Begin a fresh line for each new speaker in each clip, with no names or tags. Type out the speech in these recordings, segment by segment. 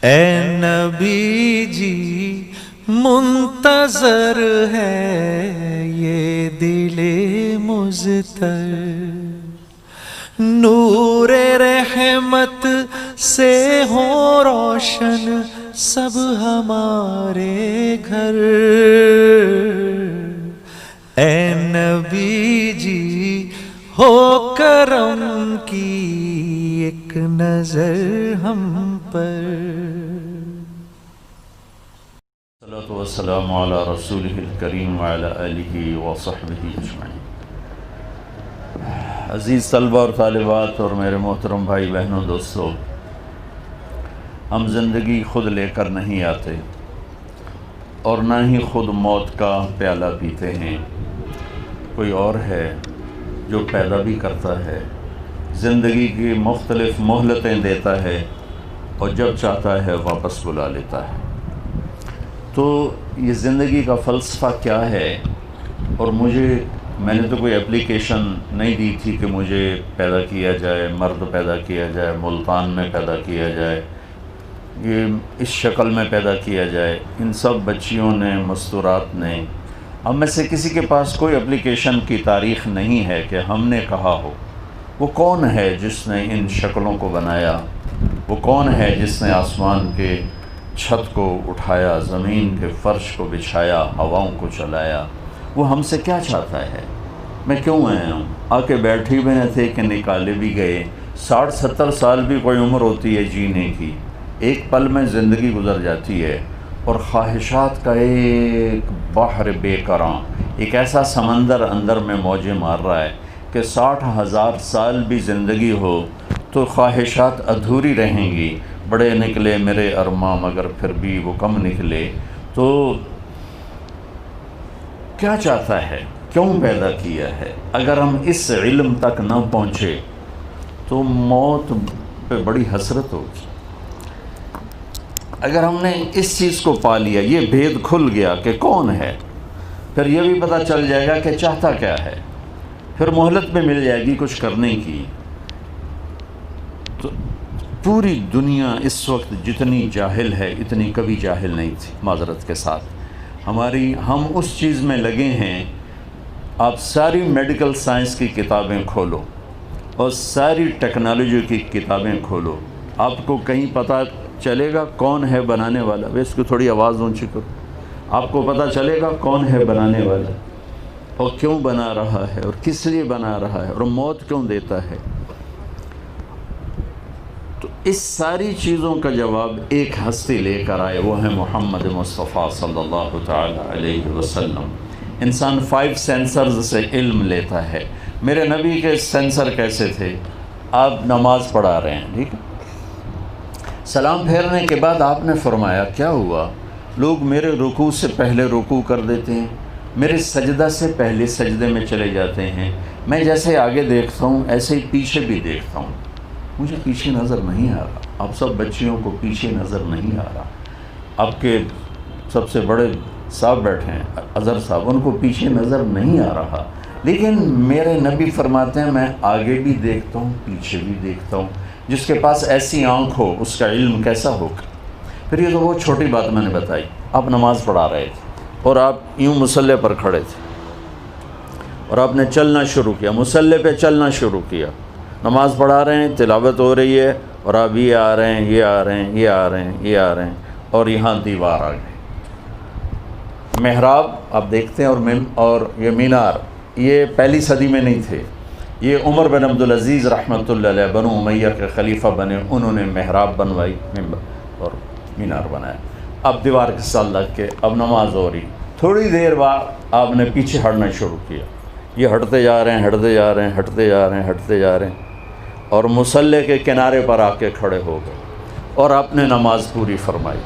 اے نبی جی منتظر ہے یہ دل مضطر، نور رحمت سے ہو روشن سب ہمارے گھر۔ اے نبی جی ہو کرم کی ایک نظر ہم پر۔
الصلاۃ والسلام علی رسولہ الکریم وعلی آلہ وصحبہ اجمعین۔ عزیز طلبہ اور طالبات اور میرے محترم بھائی بہنوں دوستو، ہم زندگی خود لے کر نہیں آتے اور نہ ہی خود موت کا پیالہ پیتے ہیں، کوئی اور ہے جو پیدا بھی کرتا ہے، زندگی کی مختلف مہلتیں دیتا ہے اور جب چاہتا ہے واپس بلا لیتا ہے۔ تو یہ زندگی کا فلسفہ کیا ہے؟ اور میں نے تو کوئی اپلیکیشن نہیں دی تھی کہ مجھے پیدا کیا جائے، مرد پیدا کیا جائے، ملتان میں پیدا کیا جائے، یہ اس شکل میں پیدا کیا جائے۔ ان سب بچیوں نے، مستورات نے، ہم میں سے کسی کے پاس کوئی اپلیکیشن کی تاریخ نہیں ہے کہ ہم نے کہا ہو وہ کون ہے جس نے ان شکلوں کو بنایا، وہ کون ہے جس نے آسمان کے چھت کو اٹھایا، زمین کے فرش کو بچھایا، ہواؤں کو چلایا، وہ ہم سے کیا چاہتا ہے؟ میں کیوں آیا ہوں؟ آ کے بیٹھے ہوئے تھے کہ نکالے بھی گئے؟ 60-70 سال بھی کوئی عمر ہوتی ہے جینے کی، ایک پل میں زندگی گزر جاتی ہے، اور خواہشات کا ایک بحر بے کراں، ایک ایسا سمندر اندر میں موجیں مار رہا ہے کہ 60,000 سال بھی زندگی ہو تو خواہشات ادھوری رہیں گی۔ بڑے نکلے میرے ارماں مگر پھر بھی وہ کم نکلے۔ تو کیا چاہتا ہے؟ کیوں پیدا کیا ہے؟ اگر ہم اس علم تک نہ پہنچے تو موت پہ بڑی حسرت ہوگی۔ اگر ہم نے اس چیز کو پا لیا، یہ بھید کھل گیا کہ کون ہے، پھر یہ بھی پتہ چل جائے گا کہ چاہتا کیا ہے، پھر مہلت بھی مل جائے گی کچھ کرنے کی۔ تو پوری دنیا اس وقت جتنی جاہل ہے اتنی کبھی جاہل نہیں تھی، معذرت کے ساتھ۔ ہم اس چیز میں لگے ہیں، آپ ساری میڈیکل سائنس کی کتابیں کھولو اور ساری ٹیکنالوجی کی کتابیں کھولو، آپ کو کہیں پتہ چلے گا کون ہے بنانے والا؟ اس کو تھوڑی آواز اونچی کرو۔ آپ کو پتہ چلے گا کون ہے بنانے والا اور کیوں بنا رہا ہے اور کس لیے بنا رہا ہے اور موت کیوں دیتا ہے۔ تو اس ساری چیزوں کا جواب ایک ہستی لے کر آئے، وہ ہے محمد مصطفیٰ صلی اللہ تعالی علیہ وسلم۔ انسان 5 سینسرز سے علم لیتا ہے۔ میرے نبی کے سینسر کیسے تھے؟ آپ نماز پڑھا رہے ہیں، ٹھیک ہے، سلام پھیرنے کے بعد آپ نے فرمایا کیا ہوا؟ لوگ میرے رکوع سے پہلے رکوع کر دیتے ہیں، میرے سجدہ سے پہلے سجدے میں چلے جاتے ہیں، میں جیسے آگے دیکھتا ہوں ایسے ہی پیچھے بھی دیکھتا ہوں، مجھے پیچھے نظر نہیں آ رہا۔ آپ سب بچیوں کو پیچھے نظر نہیں آ رہا، آپ کے سب سے بڑے صاحب بیٹھے ہیں اظہر صاحب، ان کو پیچھے نظر نہیں آ رہا، لیکن میرے نبی فرماتے ہیں میں آگے بھی دیکھتا ہوں پیچھے بھی دیکھتا ہوں۔ جس کے پاس ایسی آنکھ ہو اس کا علم کیسا ہوگا؟ پھر یہ تو وہ چھوٹی بات میں نے بتائی، آپ نماز پڑھا رہے تھے اور آپ یوں مصلی پر کھڑے تھے اور آپ نے چلنا شروع کیا، مصلی پہ چلنا شروع کیا، نماز پڑھا رہے ہیں، تلاوت ہو رہی ہے، اور آپ یہ آ رہے ہیں، یہ آ رہے ہیں، یہ آ رہے ہیں، یہ آ رہے ہیں، اور یہاں دیوار آ گئی۔ محراب آپ دیکھتے ہیں اور یہ مینار، یہ پہلی صدی میں نہیں تھے، یہ عمر بن عبدالعزیز رحمۃ اللہ علیہ بنو امیہ کے خلیفہ بنے، انہوں نے محراب بنوائی اور مینار بنایا۔ اب دیوار کے ساتھ لگ کے اب نماز ہو رہی، تھوڑی دیر بعد آپ نے پیچھے ہٹنا شروع کیا، یہ ہٹتے جا رہے ہیں، ہٹتے جا رہے ہیں، ہٹتے جا رہے ہیں، ہٹتے جا رہے ہیں، اور مصلی کے کنارے پر آ کے کھڑے ہو گئے اور آپ نے نماز پوری فرمائی۔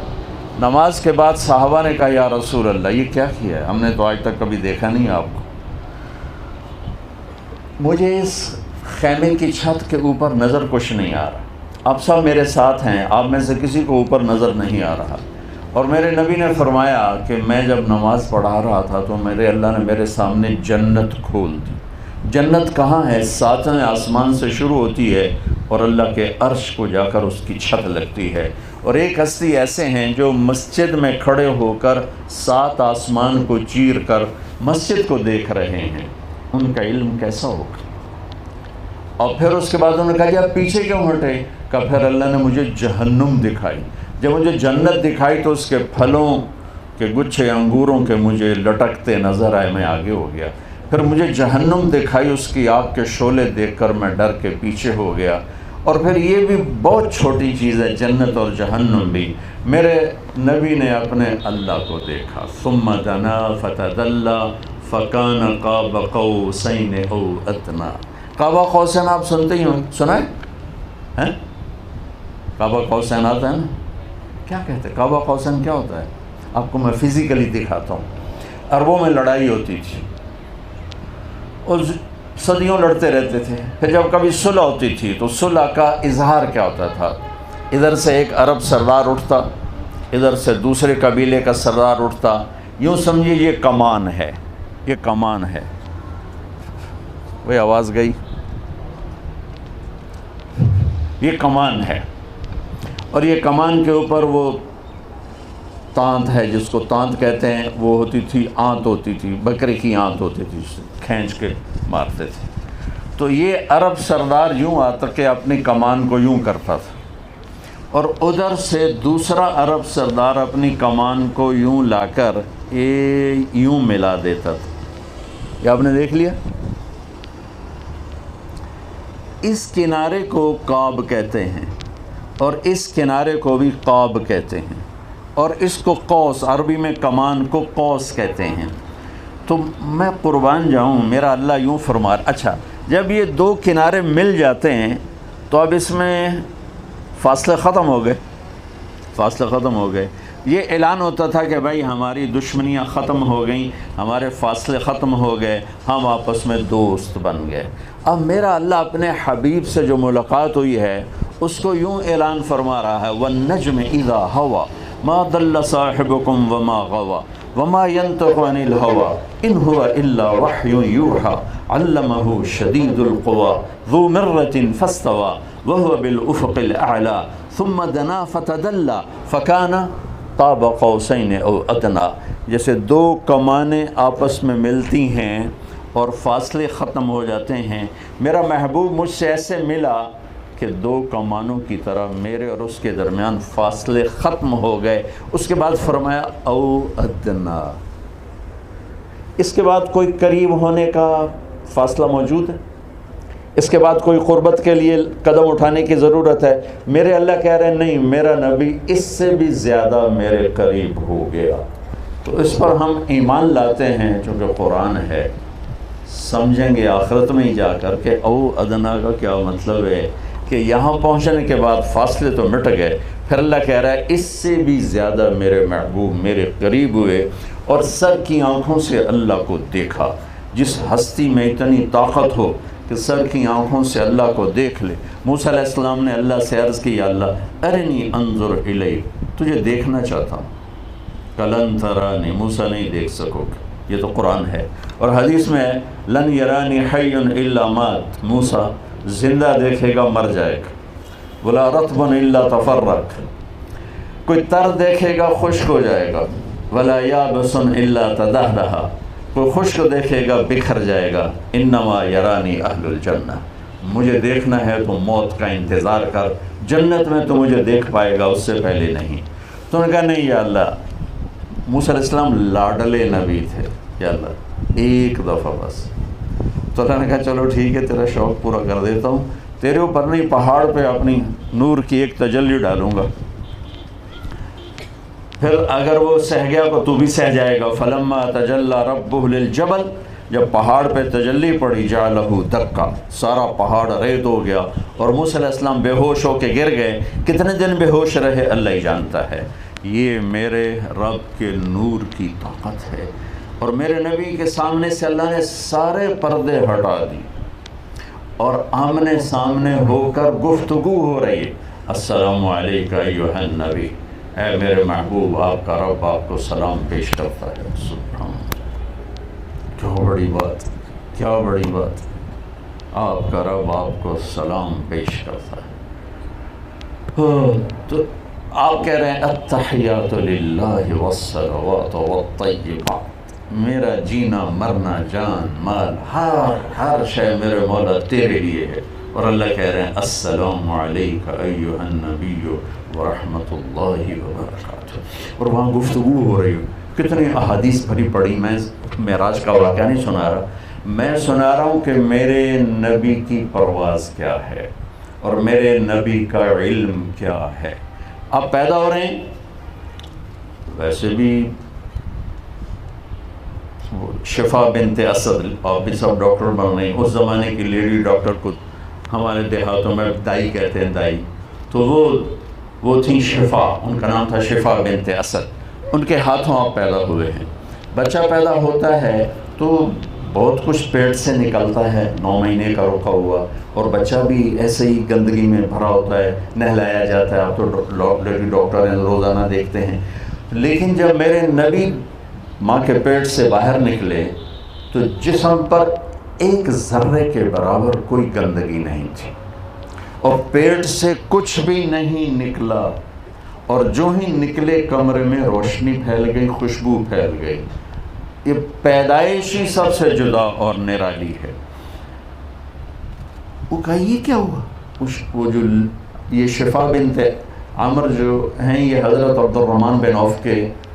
نماز کے بعد صحابہ نے کہا یا رسول اللہ یہ کیا کیا ہے؟ ہم نے تو آج تک کبھی دیکھا نہیں آپ کو۔ مجھے اس خیمے کی چھت کے اوپر نظر کچھ نہیں آ رہا، آپ سب میرے ساتھ ہیں، آپ میں سے کسی کو اوپر نظر نہیں آ رہا۔ اور میرے نبی نے فرمایا کہ میں جب نماز پڑھا رہا تھا تو اللہ نے میرے سامنے جنت کھول دی۔ جنت کہاں ہے؟ 7ویں آسمان سے شروع ہوتی ہے اور اللہ کے عرش کو جا کر اس کی چھت لگتی ہے. اور ایک ہستی ایسے ہیں جو مسجد میں کھڑے ہو کر 7 آسمان کو چیر کر مسجد کو دیکھ رہے ہیں. ان کا علم کیسا ہوگا؟ اور پھر اس کے بعد انہوں نے کہا کہ آپ پیچھے کیوں ہٹے؟ کہا پھر اللہ نے مجھے جہنم دکھائی. جب مجھے جنت دکھائی تو اس کے پھلوں کے گچھے انگوروں کے مجھے لٹکتے نظر آئے، میں آگے ہو گیا. پھر مجھے جہنم دکھائی، اس کی آگ کے شعلے دیکھ کر میں ڈر کے پیچھے ہو گیا. اور پھر یہ بھی بہت چھوٹی چیز ہے، جنت اور جہنم بھی. میرے نبی نے اپنے اللہ کو دیکھا. ثم دنا فتدلی فکان قاب قوسین او ادنی. قاب قوسین آپ سنتے ہی ہوں، سنا ہے؟ قاب قوسین آتا ہے نا؟ کیا کہتے ہیں قاب قوسین؟ کیا ہوتا ہے؟ آپ کو میں فزیکلی دکھاتا ہوں. عربوں میں لڑائی ہوتی تھی اور صدیوں لڑتے رہتے تھے. پھر جب کبھی صلح ہوتی تھی تو صلح کا اظہار کیا ہوتا تھا؟ ادھر سے ایک عرب سردار اٹھتا، ادھر سے دوسرے قبیلے کا سردار اٹھتا. یوں سمجھیے یہ کمان ہے، یہ کمان ہے. وہ آواز گئی، یہ کمان ہے. اور یہ کمان کے اوپر وہ تانت ہے، جس کو تانت کہتے ہیں. وہ ہوتی تھی، آنت ہوتی تھی، بکرے کی آنت ہوتی تھی، کھینچ کے مارتے تھے. تو یہ عرب سردار یوں آتا کہ اپنی کمان کو یوں کرتا تھا، اور ادھر سے دوسرا عرب سردار اپنی کمان کو یوں لا کر یوں ملا دیتا تھا. یہ آپ نے دیکھ لیا؟ اس کنارے کو قاب کہتے ہیں اور اس کنارے کو بھی قاب کہتے ہیں، اور اس کو قوس، عربی میں کمان کو قوس کہتے ہیں. تو میں قربان جاؤں، میرا اللہ یوں فرما. اچھا، جب یہ 2 کنارے مل جاتے ہیں تو اب اس میں فاصلے ختم ہو گئے، فاصلے ختم ہو گئے. یہ اعلان ہوتا تھا کہ بھائی ہماری دشمنیاں ختم ہو گئیں، ہمارے فاصلے ختم ہو گئے، ہم آپس میں دوست بن گئے. اب میرا اللہ اپنے حبیب سے جو ملاقات ہوئی ہے اس کو یوں اعلان فرما رہا ہے: وَالنَّجْمِ إِذَا هَوَى مَا ضَلَّ صَاحِبُكُمْ وَمَا غَوَى وَمَا يَنطِقُ عَنِ الْهَوَى إِنْ هُوَ إِلَّا وَحْيٌ يُوحَى عَلَّمَهُ شَدِيدُ الْقُوَى ذُو مِرَّةٍ فَاسْتَوَى وَهُوَ بِالْأُفُقِ الْأَعْلَى ثُمَّ دَنَا فَتَدَلَّى فَكَانَ قاب قوسین او ادنی. جیسے 2 کمانیں آپس میں ملتی ہیں اور فاصلے ختم ہو جاتے ہیں، میرا محبوب مجھ سے ایسے ملا کہ 2 کمانوں کی طرح میرے اور اس کے درمیان فاصلے ختم ہو گئے. اس کے بعد فرمایا او ادنی. اس کے بعد کوئی قریب ہونے کا فاصلہ موجود ہے؟ اس کے بعد کوئی قربت کے لیے قدم اٹھانے کی ضرورت ہے؟ میرے اللہ کہہ رہے ہیں نہیں، میرا نبی اس سے بھی زیادہ میرے قریب ہو گیا. تو اس پر ہم ایمان لاتے ہیں چونکہ قرآن ہے. سمجھیں گے آخرت میں ہی جا کر کہ او ادنا کا کیا مطلب ہے، کہ یہاں پہنچنے کے بعد فاصلے تو مٹ گئے، پھر اللہ کہہ رہا ہے اس سے بھی زیادہ میرے محبوب میرے قریب ہوئے. اور سر کی آنکھوں سے اللہ کو دیکھا. جس ہستی میں اتنی طاقت ہو کہ سر کی آنکھوں سے اللہ کو دیکھ لے. موسیٰ علیہ السلام نے اللہ سے عرض کی: یا اللہ ارنی انظر الیک، تجھے دیکھنا چاہتا ہوں. لن ترانی، موسیٰ نہیں دیکھ سکو گے. یہ تو قرآن ہے. اور حدیث میں ہے لن یرانی حی الا مات، موسیٰ زندہ دیکھے گا مر جائے گا. ولا رطب الا تفرق، کوئی تر دیکھے گا خشک ہو جائے گا. ولا یابس الا تدہرہ، کوئی خشک دیکھے گا بکھر جائے گا. انما یرانی اہل الجنہ، مجھے دیکھنا ہے تو موت کا انتظار کر، جنت میں تو مجھے دیکھ پائے گا، اس سے پہلے نہیں. تو نے کہا نہیں یا اللہ. موسیٰ علیہ السلام لاڈلے نبی تھے، یا اللہ ایک دفعہ بس. تو اللہ نے کہا چلو ٹھیک ہے، تیرا شوق پورا کر دیتا ہوں. تیرے اوپر نہیں، پہاڑ پہ اپنی نور کی ایک تجلی ڈالوں گا، پھر اگر وہ سہ گیا تو بھی سہ جائے گا. فلما تجلی ربہ للجبل، جب پہاڑ پہ تجلی پڑی، جعلہ دکا، سارا پہاڑ ریت ہو گیا اور موسیٰ علیہ السلام بے ہوش ہو کے گر گئے. کتنے دن بے ہوش رہے اللہ ہی جانتا ہے. یہ میرے رب کے نور کی طاقت ہے. اور میرے نبی کے سامنے سے اللہ نے سارے پردے ہٹا دی اور آمنے سامنے ہو کر گفتگو ہو رہی ہے. السلام علیکہ ایھا النبی، اے میرے محبوب آپ کا رب آپ کو سلام پیش کرتا ہے. سبحان، کیا بڑی بات، کیا بڑی بات. آپ کا رب آپ کو سلام پیش کرتا ہے۔ تو آپ کہہ رہے ہیں التحیات للہ والصلوات والطیبات، میرا جینا مرنا جان مال ہر شے میرے مولا تیرے لیے ہے۔ اور اللہ کہہ رہے ہیں السلام علیک ایھا النبی ورحمۃ اللہ وبرکاتہ۔ اور وہاں گفتگو ہو رہی ہو، کتنی احادیث بھری پڑی۔ میں معراج کا واقعہ نہیں سنا رہا، میں سنا رہا ہوں کہ میرے نبی کی پرواز کیا ہے اور میرے نبی کا علم کیا ہے۔ آپ پیدا ہو رہے ہیں، ویسے بھی شفا بنت اسد، آپ بھی سب ڈاکٹر بن رہے ہیں، اس زمانے کی لیڈی ڈاکٹر کو ہمارے دیہاتوں میں دائی کہتے ہیں، دائی، تو وہ تھیں شفا، ان کا نام تھا شفا بنت اسد، ان کے ہاتھوں آپ پیدا ہوئے ہیں۔ بچہ پیدا ہوتا ہے تو بہت کچھ پیٹ سے نکلتا ہے، 9 مہینے کا رکا ہوا، اور بچہ بھی ایسے ہی گندگی میں بھرا ہوتا ہے، نہلایا جاتا ہے، آپ تو لیڈی ڈاکٹر ہیں روزانہ دیکھتے ہیں۔ لیکن جب میرے نبی ماں کے پیٹ سے باہر نکلے تو جسم پر ایک ذرے کے برابر کوئی گندگی نہیں تھی، اور پیٹ سے کچھ بھی نہیں نکلا، اور جو ہی نکلے کمرے میں روشنی پھیل گئی، خوشبو پھیل گئی۔ یہ پیدائشی سب سے جدا اور نرالی ہے۔ وہ کہا یہ کیا ہوا؟ وہ جو یہ شفا بنت عمر جو ہیں، یہ حضرت عبد الرحمن بن عوف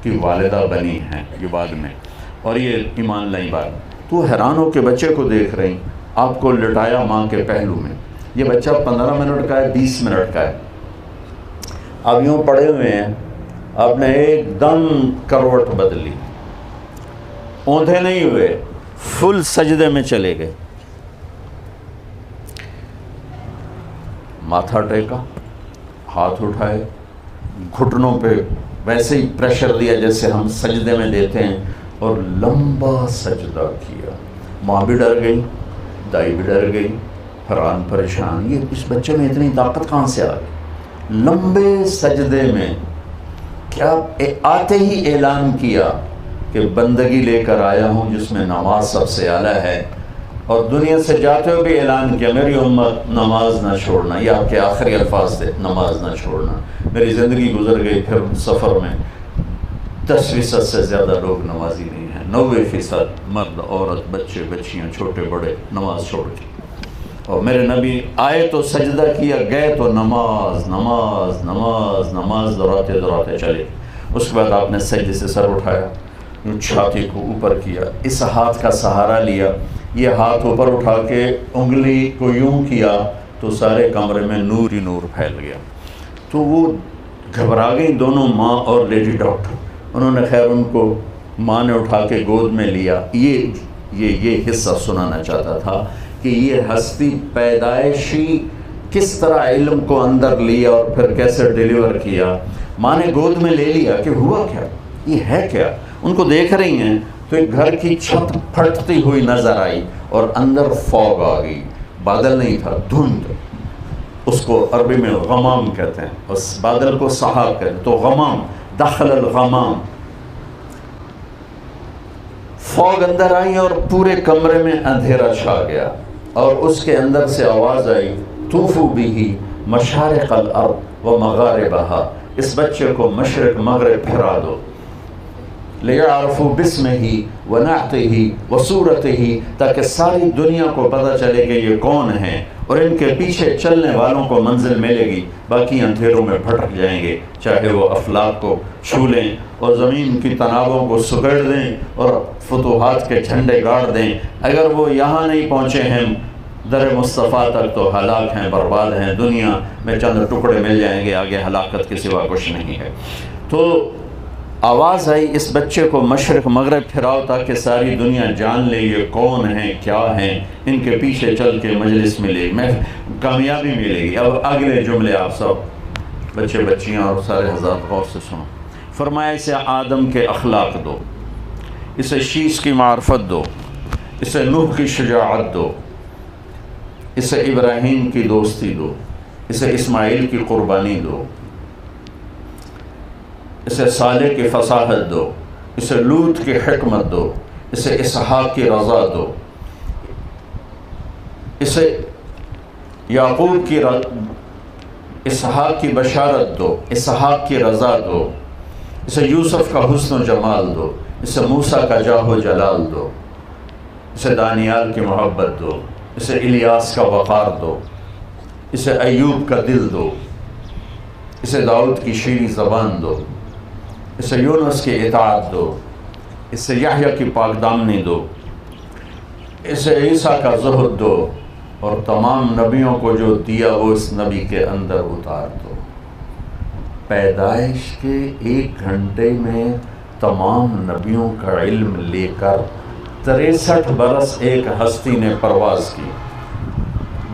کی والدہ بنی ہیں یہ بعد میں، اور یہ ایمان لائی بات۔ تو حیران ہو کے بچے کو دیکھ رہی، آپ کو لٹایا ماں کے پہلو میں، یہ بچہ 15 منٹ کا ہے، 20 منٹ کا ہے، اب یوں پڑے ہوئے ہیں، آپ نے ایک دم کروٹ بدلی، اوندھے نہیں ہوئے، فل سجدے میں چلے گئے، ماتھا ٹیکا، ہاتھ اٹھائے، گھٹنوں پہ ویسے ہی پریشر دیا جیسے ہم سجدے میں دیتے ہیں، اور لمبا سجدہ کیا۔ ماں بھی ڈر گئی، دائی بھی ڈر گئی، حیران پریشان، یہ اس بچے میں اتنی طاقت کہاں سے آ گئی؟ لمبے سجدے میں کیا آتے ہی اعلان کیا کہ بندگی لے کر آیا ہوں جس میں نماز سب سے اعلیٰ ہے، اور دنیا سے جاتے ہوئے بھی اعلان کیا میری امت نماز نہ چھوڑنا، یہ آپ کے آخری الفاظ تھے، نماز نہ چھوڑنا۔ میری زندگی گزر گئی پھر سفر میں 10% سے زیادہ لوگ نمازی نہیں ہیں، 90% مرد عورت بچے بچیاں چھوٹے بڑے نماز چھوڑ کے، اور میرے نبی آئے تو سجدہ کیا، گئے تو نماز نماز نماز نماز دہراتے چلے۔ اس کے بعد آپ نے سجدے سے سر اٹھایا، چھاتی کو اوپر کیا، اس ہاتھ کا سہارا لیا، یہ ہاتھ اوپر اٹھا کے انگلی کو یوں کیا تو سارے کمرے میں نور ہی نور پھیل گیا۔ تو وہ گھبرا گئی دونوں، ماں اور لیڈی ڈاکٹر، انہوں نے خیر ان کو ماں نے اٹھا کے گود میں لیا۔ یہ حصہ سنانا چاہتا تھا کہ یہ ہستی پیدائشی کس طرح علم کو اندر لیا اور پھر کیسے ڈیلیور کیا۔ ماں نے گود میں لے لیا کہ ہوا کیا، یہ ہے کیا؟ ان کو دیکھ رہی ہیں تو ایک گھر کی چھت پھٹتی ہوئی نظر آئی، اور اندر فوگ آ گئی، بادل نہیں تھا، دھند، اس کو عربی میں غمام کہتے ہیں، اس بادل کو سحاب کہتے ہیں، تو غمام، دخل الغمام، فوگ اندر آئی اور پورے کمرے میں اندھیرا چھا گیا، اور اس کے اندر سے آواز آئی طوفوا بہ مشارق الارض و مغاربہا، اس بچے کو مشرق مغرب پھرا دو، لِيَعْرَفُوا بِاسْمِهِ وَنَعْتِهِ وَصُورَتِهِ، تاکہ ساری دنیا کو پتہ چلے کہ یہ کون ہیں، اور ان کے پیچھے چلنے والوں کو منزل ملے گی، باقی اندھیروں میں بھٹک جائیں گے، چاہے وہ افلاک کو چھو لیں اور زمین کی تنابوں کو سکڑ دیں اور فتوحات کے جھنڈے گاڑ دیں، اگر وہ یہاں نہیں پہنچے ہیں در مصطفیٰ تک تو ہلاک ہیں، برباد ہیں، دنیا میں چند ٹکڑے مل جائیں گے، آگے ہلاکت کے سوا کچھ نہیں ہے۔ تو آواز آئی اس بچے کو مشرق مغرب پھراؤ تاکہ ساری دنیا جان لے یہ کون ہیں، کیا ہیں، ان کے پیچھے چل کے مجلس ملے گی، میں کامیابی ملے گی۔ اب اگلے جملے آپ سب بچے بچیاں اور سارے حضرات غور سے سنو۔ فرمایا اسے آدم کے اخلاق دو، اسے شیش کی معرفت دو، اسے نوح کی شجاعت دو، اسے ابراہیم کی دوستی دو، اسے اسماعیل کی قربانی دو، اسے صالح کی فصاحت دو، اسے لوط کی حکمت دو، اسے اسحاق کی رضا دو، اسے یعقوب کی اسحاق کی بشارت دو، اسحاق کی رضا دو، اسے یوسف کا حسن و جمال دو، اسے موسیٰ کا جاہ و جلال دو، اسے دانیال کی محبت دو، اسے الیاس کا وقار دو، اسے ایوب کا دل دو، اسے داؤد کی شیریں زبان دو، اسے یونس کی اطاعت دو، اسے یحییٰ کی پاک دامنی دو، اسے عیسیٰ کا زہد دو، اور تمام نبیوں کو جو دیا وہ اس نبی کے اندر اتار دو۔ پیدائش کے 1 گھنٹے میں تمام نبیوں کا علم لے کر 63 برس ایک ہستی نے پرواز کی،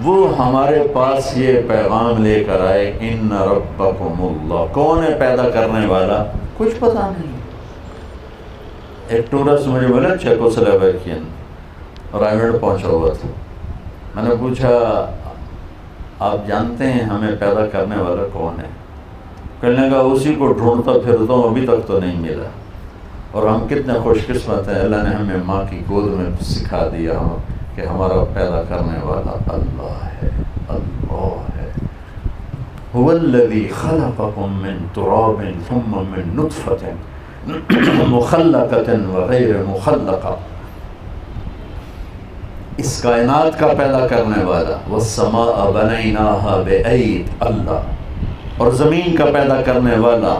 وہ ہمارے پاس یہ پیغام لے کر آئے ان ربکم اللہ۔ کون ہے پیدا کرنے والا؟ کچھ پتہ نہیں۔ ایک ٹورسٹ مجھے بولا چیکوسلوواکین اور آئیلینڈ پہنچا ہوا تھا، میں نے پوچھا آپ جانتے ہیں ہمیں پیدا کرنے والا کون ہے؟ کہنے لگا اسی کو ڈھونڈتا پھرتا ہوں، ابھی تک تو نہیں ملا۔ اور ہم کتنے خوش قسمت ہیں، اللہ نے ہمیں ماں کی گود میں سکھا دیا کہ ہمارا پیدا کرنے والا اللہ ہے، اللہ ہے۔ هو الذی خلقکم من تراب ثم من نطفة مخلقة وغیر مخلقة، اس کائنات کا پیدا کرنے والا۔ والسماء بنیناها بأید، اللہ، اور زمین کا پیدا کرنے والا۔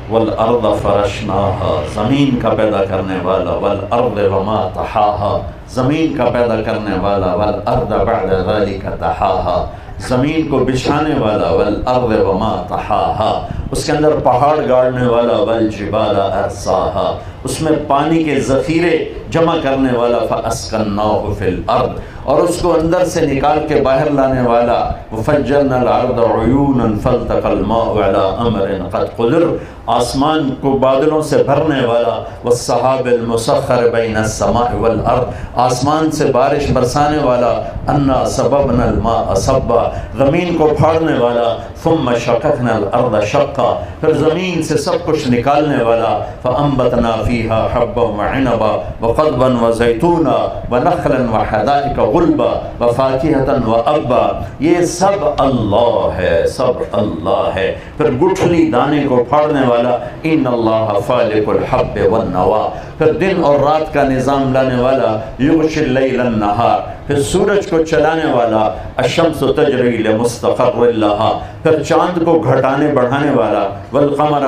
والارض فرشناها، زمین کا پیدا کرنے والا۔ والارض وما طحاها، زمین کا پیدا کرنے والا۔ والارض بعد ذلك دحاها، زمین کو بچھانے والا۔ والارض وما طحاها، اس کے اندر پہاڑ گاڑنے والا۔ والجبال ارساها، اس میں پانی کے ذخیرے جمع کرنے والا۔ فاسکناہ فی الارض، اور اس کو اندر سے نکال کے باہر لانے والا۔ وفجرنا الارض عیونا فالتقى الماء على امر قد قدر، آسمان کو بادلوں سے بھرنے والا۔ والسحاب المسخر بین السماء والارض، آسمان سے بارش برسانے والا۔ انا صببنا الماء صبا، زمین کو پھاڑنے والا۔ ثم شققنا الارض شقا، پھر زمین سے سب کچھ نکالنے والا۔ فانبتنا فیہا حبا وعنبا وقضبا وزیتونا ونخلا وحدائق غلبا وفاکہۃ وابا، یہ سب اللہ ہے، سب اللہ ہے۔ پھر گٹھلی دانے کو پھاڑنے والا۔ ان اللہ فالق الحب والنوا، پھر دن اور رات کا نظام لانے والا۔ یغشی اللیل النہار، پھر سورج کو چلانے والا۔ الشمس تجری لمستقر لہا، پھر چاند کو گھٹانے بڑھانے والا۔ والقمر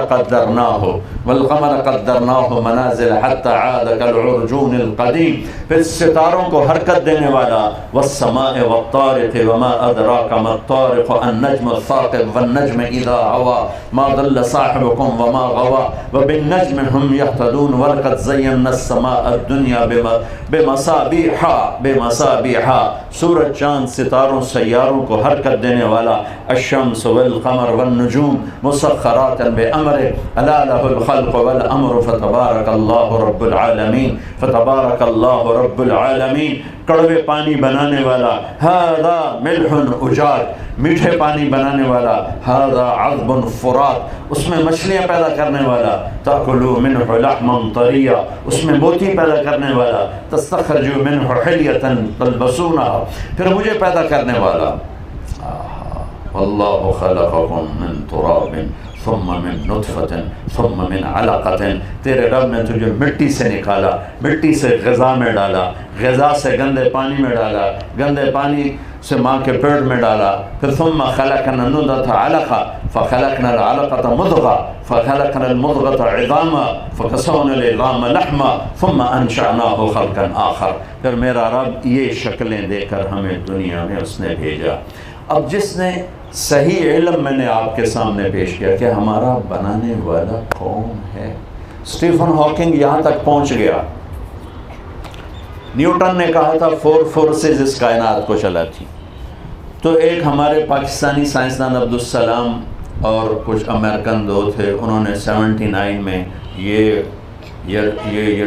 قدرناہ منازل حتی عاد کالعرجون القدیم، پھر ستاروں کو حرکت دینے والا۔ والسماء والطارق وما ادراک ما الطارق النجم الثاقب والنجم اذا هوى ما ضل صاحبكم وما غوى وبالنجم هم يهتدون ولقد زينا السماء الدنيا بمصابيح، سورج چاند ستاروں سیاروں کو حرکت دینے والا۔ الشمس والقمر والنجوم مسخرات بأمره الا له الخلق والامر فتبارك الله رب العالمین، فتبارك الله رب العالمین۔ کڑوے پانی بنانے والا۔ هذا ملح اجاج، میٹھے پانی بنانے والا۔ هذا عذب فرات، اس میں مچھلیاں پیدا کرنے والا۔ تأکلوا منه لحما طریا، اس میں موتی پیدا کرنے والا۔ تستخرجوا منه حلیة تلبسونها، پھر مجھے پیدا کرنے والا۔ واللہ خلقکم من تراب ثم من نطفة ثم من علقة، تیرے رب نے تجھے مٹی سے نکالا، مٹی سے غذا میں ڈالا، غذا سے گندے پانی میں ڈالا، گندے پانی سے ماں کے پیٹ میں ڈالا۔ پھر ثم خلقنا النطفة علقة فخلقنا العلقة مضغة فخلقنا المضغة عظاما فكسونا العظام لحما ثم انشأناه خلقا آخر، پھر میرا رب یہ شکلیں دے کر ہمیں دنیا میں اس نے بھیجا۔ اب جس نے صحیح علم میں نے آپ کے سامنے پیش کیا کہ ہمارا بنانے والا کون ہے۔ اسٹیفن ہاکنگ یہاں تک پہنچ گیا۔ نیوٹن نے کہا تھا 4 فورسز اس کائنات کو چلاتی، تو ایک ہمارے پاکستانی سائنسدان عبدالسلام اور کچھ امریکن دو تھے، انہوں نے 79 میں یہ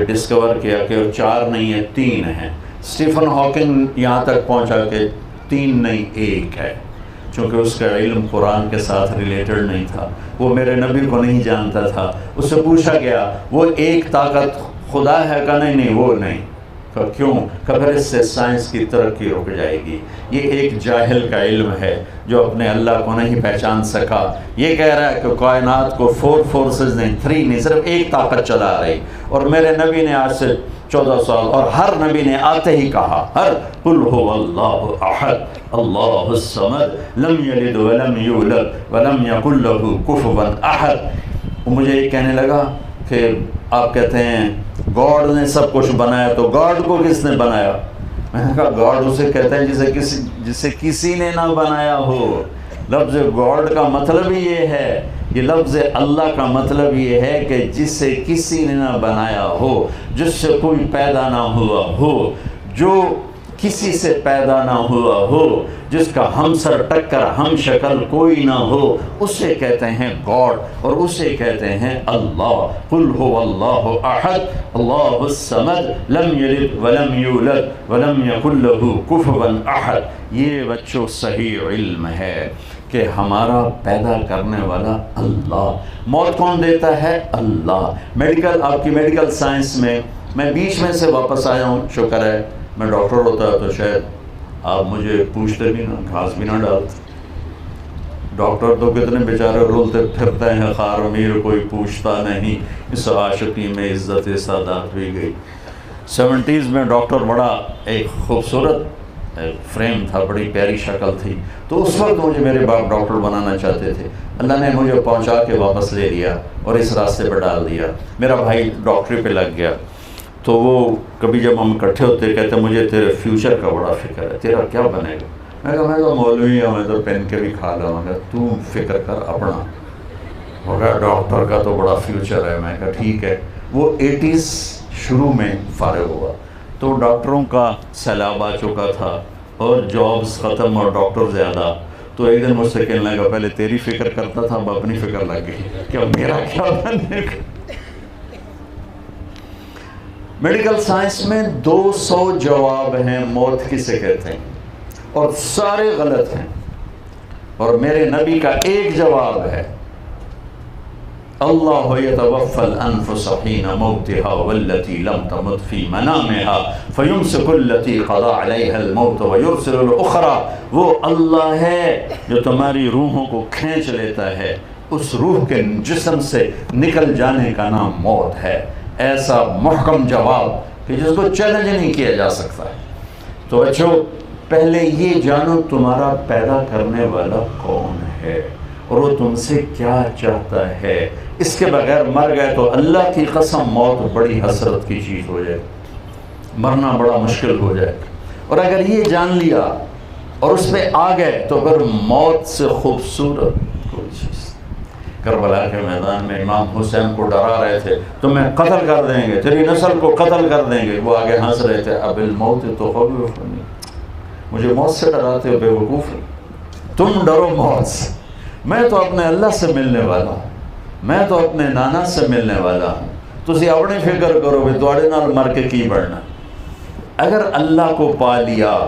ڈسکور کیا کہ 4 نہیں ہے 3 ہیں۔ اسٹیفن ہاکنگ یہاں تک پہنچا کہ 3 نہیں 1 ہے، چونکہ اس کا علم قرآن کے ساتھ ریلیٹڈ نہیں تھا، وہ میرے نبی کو نہیں جانتا تھا۔ اس سے پوچھا گیا وہ ایک طاقت خدا ہے کہ نہیں؟ وہ نہیں، کہ کیوں؟ کہ پھر اس سے سائنس کی ترقی رک جائے گی. یہ ایک جاہل کا علم ہے جو اپنے اللہ کو نہیں پہچان سکا. یہ کہہ رہا ہے کہ کائنات کو 4 فورسز نہیں، 3 نہیں، صرف ایک طاقت چلا رہی. اور میرے نبی نے آج سے 14 سال اور ہر نبی نے آتے ہی کہا، ہر قل هو اللہ احد اللہ الصمد لم یلد ولم یولد ولم یکن له کفوا احد. مجھے یہ کہنے لگا کہ آپ کہتے ہیں گاڈ نے سب کچھ بنایا، تو گاڈ کو کس نے بنایا؟ میں نے کہا گاڈ اسے کہتے ہیں جسے کسی نے نہ بنایا ہو. لفظ گاڈ کا مطلب ہی یہ ہے، یہ لفظ اللہ کا مطلب یہ ہے کہ جسے کسی نے نہ بنایا ہو، جس سے کوئی پیدا نہ ہوا ہو، جو کسی سے پیدا نہ ہوا ہو، جس کا ہم سر ٹکر ہم شکل کوئی نہ ہو، اسے کہتے ہیں گاڈ اور اسے کہتے ہیں اللہ. قل هو اللہ احد اللہ الصمد لم یلد ولم یولد ولم یکن له کفوا احد. یہ بچوں صحیح علم ہے کہ ہمارا پیدا کرنے والا اللہ. موت کون دیتا ہے؟ اللہ. میڈیکل، آپ کی میڈیکل سائنس میں بیچ میں سے واپس آیا ہوں، شکر ہے. میں ڈاکٹر ہوتا تو شاید آپ مجھے پوچھتے بھی نہ، گھاس بھی نہ ڈالتے. ڈاکٹر تو کتنے بیچارے رولتے پھرتے ہیں، خار امیر کوئی پوچھتا نہیں. اس عاشقی میں عزت سادات بھی گئی. 70s میں ڈاکٹر بڑا ایک خوبصورت فریم تھا، بڑی پیاری شکل تھی. تو اس وقت مجھے میرے باپ ڈاکٹر بنانا چاہتے تھے. اللہ نے مجھے پہنچا کے واپس لے لیا اور اس راستے پہ ڈال دیا. میرا بھائی ڈاکٹری پہ لگ گیا. تو وہ کبھی جب ہم اکٹھے ہوتے کہتے مجھے تیرے فیوچر کا بڑا فکر ہے، تیرا کیا بنے گا؟ میں کہا میں تو مولوی ہوں، میں تو پہن کے بھی کھا لوں گا، تو فکر کر اپنا. وہ کہا ڈاکٹر کا تو بڑا فیوچر ہے. میں کہا ٹھیک ہے. وہ 80s شروع میں فارغ ہوا تو ڈاکٹروں کا سیلاب آ چکا تھا اور جابس ختم اور ڈاکٹر زیادہ. تو ایک دن مجھ سے کہنے لگا پہلے تیری فکر کرتا تھا، اب اپنی فکر لگ گئی کہ اب میرا کیا بنے گا. میڈیکل سائنس میں 200 جواب ہیں موت کسے کہتے ہیں، اور سارے غلط ہیں. اور میرے نبی کا ایک جواب ہے، اللہ یتوفی الانفس حین موتها والتی لم تمت فی منامها فیمسک التی قضى علیها الموت ویرسل الاخرى. وہ اللہ ہے جو تمہاری روحوں کو کھینچ لیتا ہے، اس روح کے جسم سے نکل جانے کا نام موت ہے. ایسا محکم جواب کہ جس کو چیلنج نہیں کیا جا سکتا. تو بچوں پہلے یہ جانو تمہارا پیدا کرنے والا کون ہے اور وہ تم سے کیا چاہتا ہے. اس کے بغیر مر گئے تو اللہ کی قسم موت بڑی حسرت کی چیز ہو جائے، مرنا بڑا مشکل ہو جائے. اور اگر یہ جان لیا اور اس پہ آ گئے تو پھر موت سے خوبصورت کوئی چیز. کربلا کے میدان میں امام حسین کو ڈرا رہے تھے تمہیں قتل کر دیں گے، تیری نسل کو قتل کر دیں گے. وہ آگے ہنس رہے تھے، اب الموت تخوفنی، مجھے موت سے ڈراتے ہو بے وقوف، تم ڈرو موت سے. میں تو اپنے اللہ سے ملنے والا ہوں، میں تو اپنے نانا سے ملنے والا ہوں. تسی اپنی فکر کرو بھی تواڈے نال مر کے کی بڑھنا. اگر اللہ کو پا لیا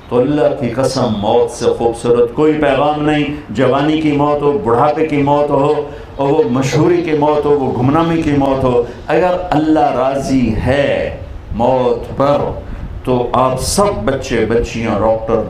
تو اللہ کی قسم موت سے خوبصورت کوئی پیغام نہیں. جوانی کی موت ہو، بڑھاپے کی موت ہو، اور وہ مشہوری کی موت ہو، وہ گمنامی کی موت ہو، اگر اللہ راضی ہے موت پر تو آپ سب بچے بچیاں، ڈاکٹر،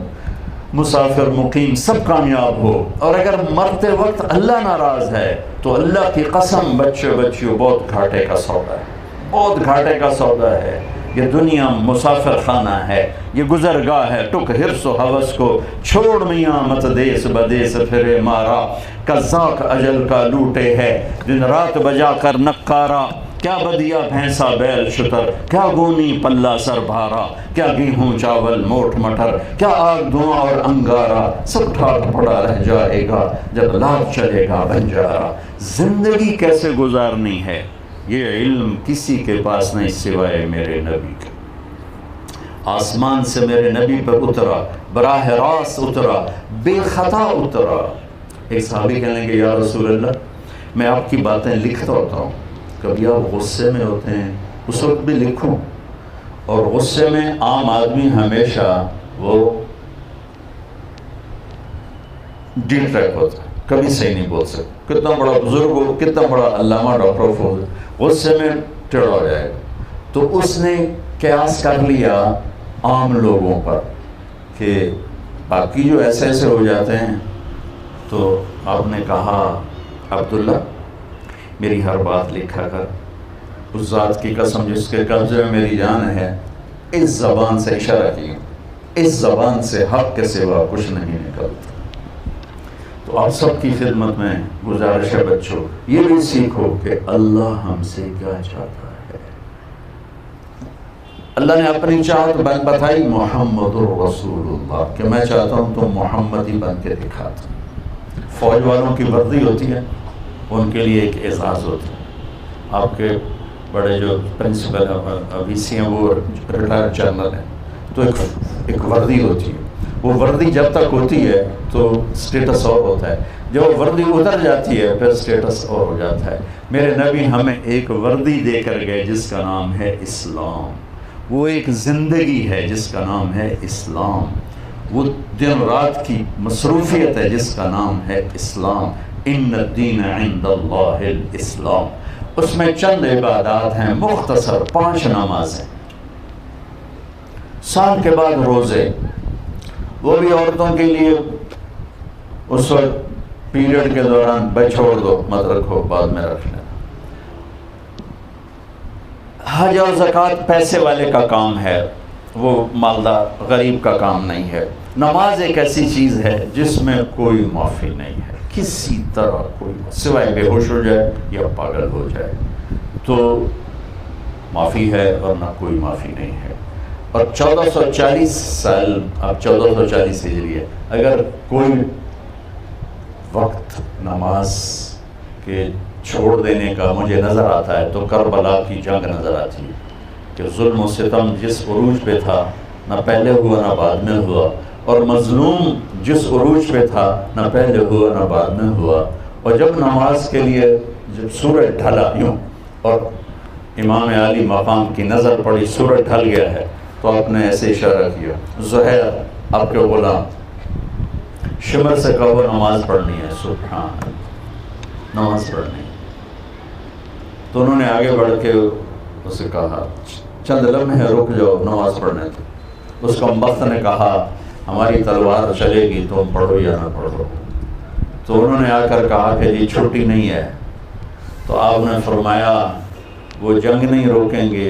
مسافر، مقیم سب کامیاب ہو. اور اگر مرتے وقت اللہ ناراض ہے تو اللہ کی قسم بچے بچیوں بہت گھاٹے کا سودا ہے، بہت گھاٹے کا سودا ہے. یہ دنیا مسافر خانہ ہے، یہ گزرگاہ ہے. ٹک حرص و حوث کو چھوڑ میاں مت دیس بدیس پھرے مارا، قزاق اجل کا لوٹے ہے دن رات بجا کر نکارا. کیا بدیا بھینسا بیل شتر، کیا گونی پلہ سر بھارا، کیا گیہوں چاول موٹ مٹر، کیا آگ دھواں اور انگارا. سب ٹھاک پڑا رہ جائے گا جب لاد چلے گا بنجارا. زندگی کیسے گزارنی ہے یہ علم کسی کے پاس نہیں سوائے میرے نبی کے. آسمان سے میرے نبی پر اترا، براہ راست اترا، بے خطا اترا. ایک صحابی کہنے لگے یا رسول اللہ میں آپ کی باتیں لکھتا ہوتا ہوں، کبھی آپ غصے میں ہوتے ہیں اس وقت بھی لکھوں. اور غصے میں عام آدمی ہمیشہ وہ ڈی ٹریک ہوتا ہے، کبھی صحیح نہیں بول سکتا. کتنا بڑا بزرگ ہو، کتنا بڑا علامہ ڈاکٹر ہو، غصے میں ٹیڑھا ہو جائے گا. تو اس نے قیاس کر لیا عام لوگوں پر کہ باقی جو ایسے ایسے ہو جاتے ہیں، تو آپ نے کہا عبداللہ میری ہر بات لکھا کر، اس ذات کی قسم جس کے قبضے میں میری جان ہے، اس زبان سے اشارہ کیا، اس زبان سے حق کے سوا کچھ نہیں نکلتا۔ تو آپ سب کی خدمت میں گزارش ہے بچوں، یہ بھی سیکھو کہ اللہ ہم سے کیا چاہتا ہے۔ اللہ نے اپنی چاہت بتائی محمد الرسول اللہ، کہ میں چاہتا ہوں تم محمدی بن کے دکھاتا۔ فوج والوں کی وردی ہوتی ہے، ان کے لیے ایک اعزاز ہوتا ہے۔ آپ کے بڑے جو پرنسپل وی سی ہیں وہ ریٹائر جنرل ہیں، تو ایک وردی ہوتی ہے، وہ وردی جب تک ہوتی ہے تو سٹیٹس اور ہوتا ہے، جب وہ وردی اتر جاتی ہے پھر سٹیٹس اور ہو جاتا ہے۔ میرے نبی ہمیں ایک وردی دے کر گئے جس کا نام ہے اسلام، وہ ایک زندگی ہے جس کا نام ہے اسلام، وہ دن رات کی مصروفیت ہے جس کا نام ہے اسلام۔ ان الدین عند اللہ الاسلام، اس میں چند عبادات ہیں مختصر، 5 نمازیں، سال کے بعد روزے، وہ بھی عورتوں کے لیے اس وقت پیریڈ کے دوران بھائی چھوڑ دو، مت رکھو، بعد میں رکھ لینا۔ حج اور زکوٰۃ پیسے والے کا کام ہے، وہ مالدار غریب کا کام نہیں ہے۔ نماز ایک ایسی چیز ہے جس میں کوئی معافی نہیں ہے، کسی طرح کوئی، سوائے بے ہوش ہو جائے یا پاگل ہو جائے تو معافی ہے، اور نہ کوئی معافی نہیں ہے۔ اور 1440 سال، اب 1440 ہجری ہے، اگر کوئی وقت نماز کے چھوڑ دینے کا مجھے نظر آتا ہے تو کربلا کی جنگ نظر آتی ہے، کہ ظلم و ستم جس عروج پہ تھا نہ پہلے ہوا نہ بعد میں ہوا، اور مظلوم جس عروج پہ تھا نہ پہلے ہوا نہ بعد میں ہوا۔ اور جب نماز کے لیے جب سورج ڈھلا یوں اور امام عالی مقام کی نظر پڑی سورج ڈھل گیا ہے، تو آپ نے ایسے اشارہ کیا، زہیر آپ کے غلام شمر سے کہو نماز پڑھنی ہے، سبحان نماز پڑھنی ہے۔ تو انہوں نے آگے بڑھ کے اسے کہا چند لمحے رک جاؤ نماز پڑھنے تو۔ اس کمبخت نے کہا ہماری تلوار چلے گی، تم پڑھو یا نہ پڑھو۔ تو انہوں نے آ کر کہا کہ جی چھٹی نہیں ہے۔ تو آپ نے فرمایا وہ جنگ نہیں روکیں گے،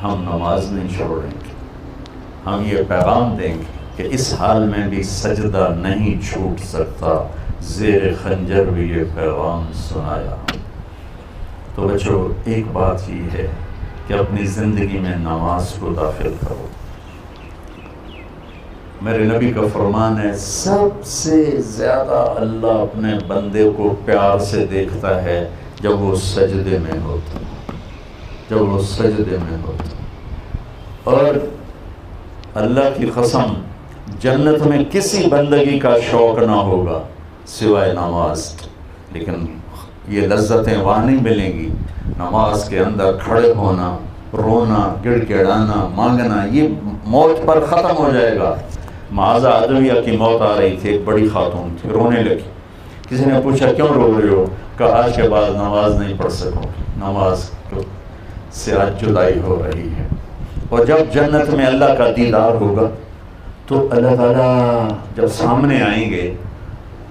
ہم نماز نہیں چھوڑیں گے، ہم یہ پیغام دیں گے کہ اس حال میں بھی سجدہ نہیں چھوٹ سکتا، زیر خنجر بھی یہ پیغام سنایا۔ تو بچوں ایک بات یہ ہے کہ اپنی زندگی میں نماز کو داخل کرو۔ میرے نبی کا فرمان ہے سب سے زیادہ اللہ اپنے بندے کو پیار سے دیکھتا ہے جب وہ سجدے میں ہوتا، جب وہ سجدے میں ہوتا۔ اور اللہ کی قسم جنت میں کسی بندگی کا شوق نہ ہوگا سوائے نماز، لیکن یہ لذتیں وہاں نہیں ملیں گی۔ نماز کے اندر کھڑے ہونا، رونا، گڑ گڑانا، مانگنا، یہ موت پر ختم ہو جائے گا۔ معاذہ عدویہ کی موت آ رہی تھی، ایک بڑی خاتون تھی، رونے لگی۔ کسی نے پوچھا کیوں رو رہے ہو؟ کہا آج کے بعد نماز نہیں پڑھ سکوں، نماز سے آج جدائی ہو رہی ہے۔ اور جب جنت میں اللہ کا دیدار ہوگا تو اللہ تعالیٰ جب سامنے آئیں گے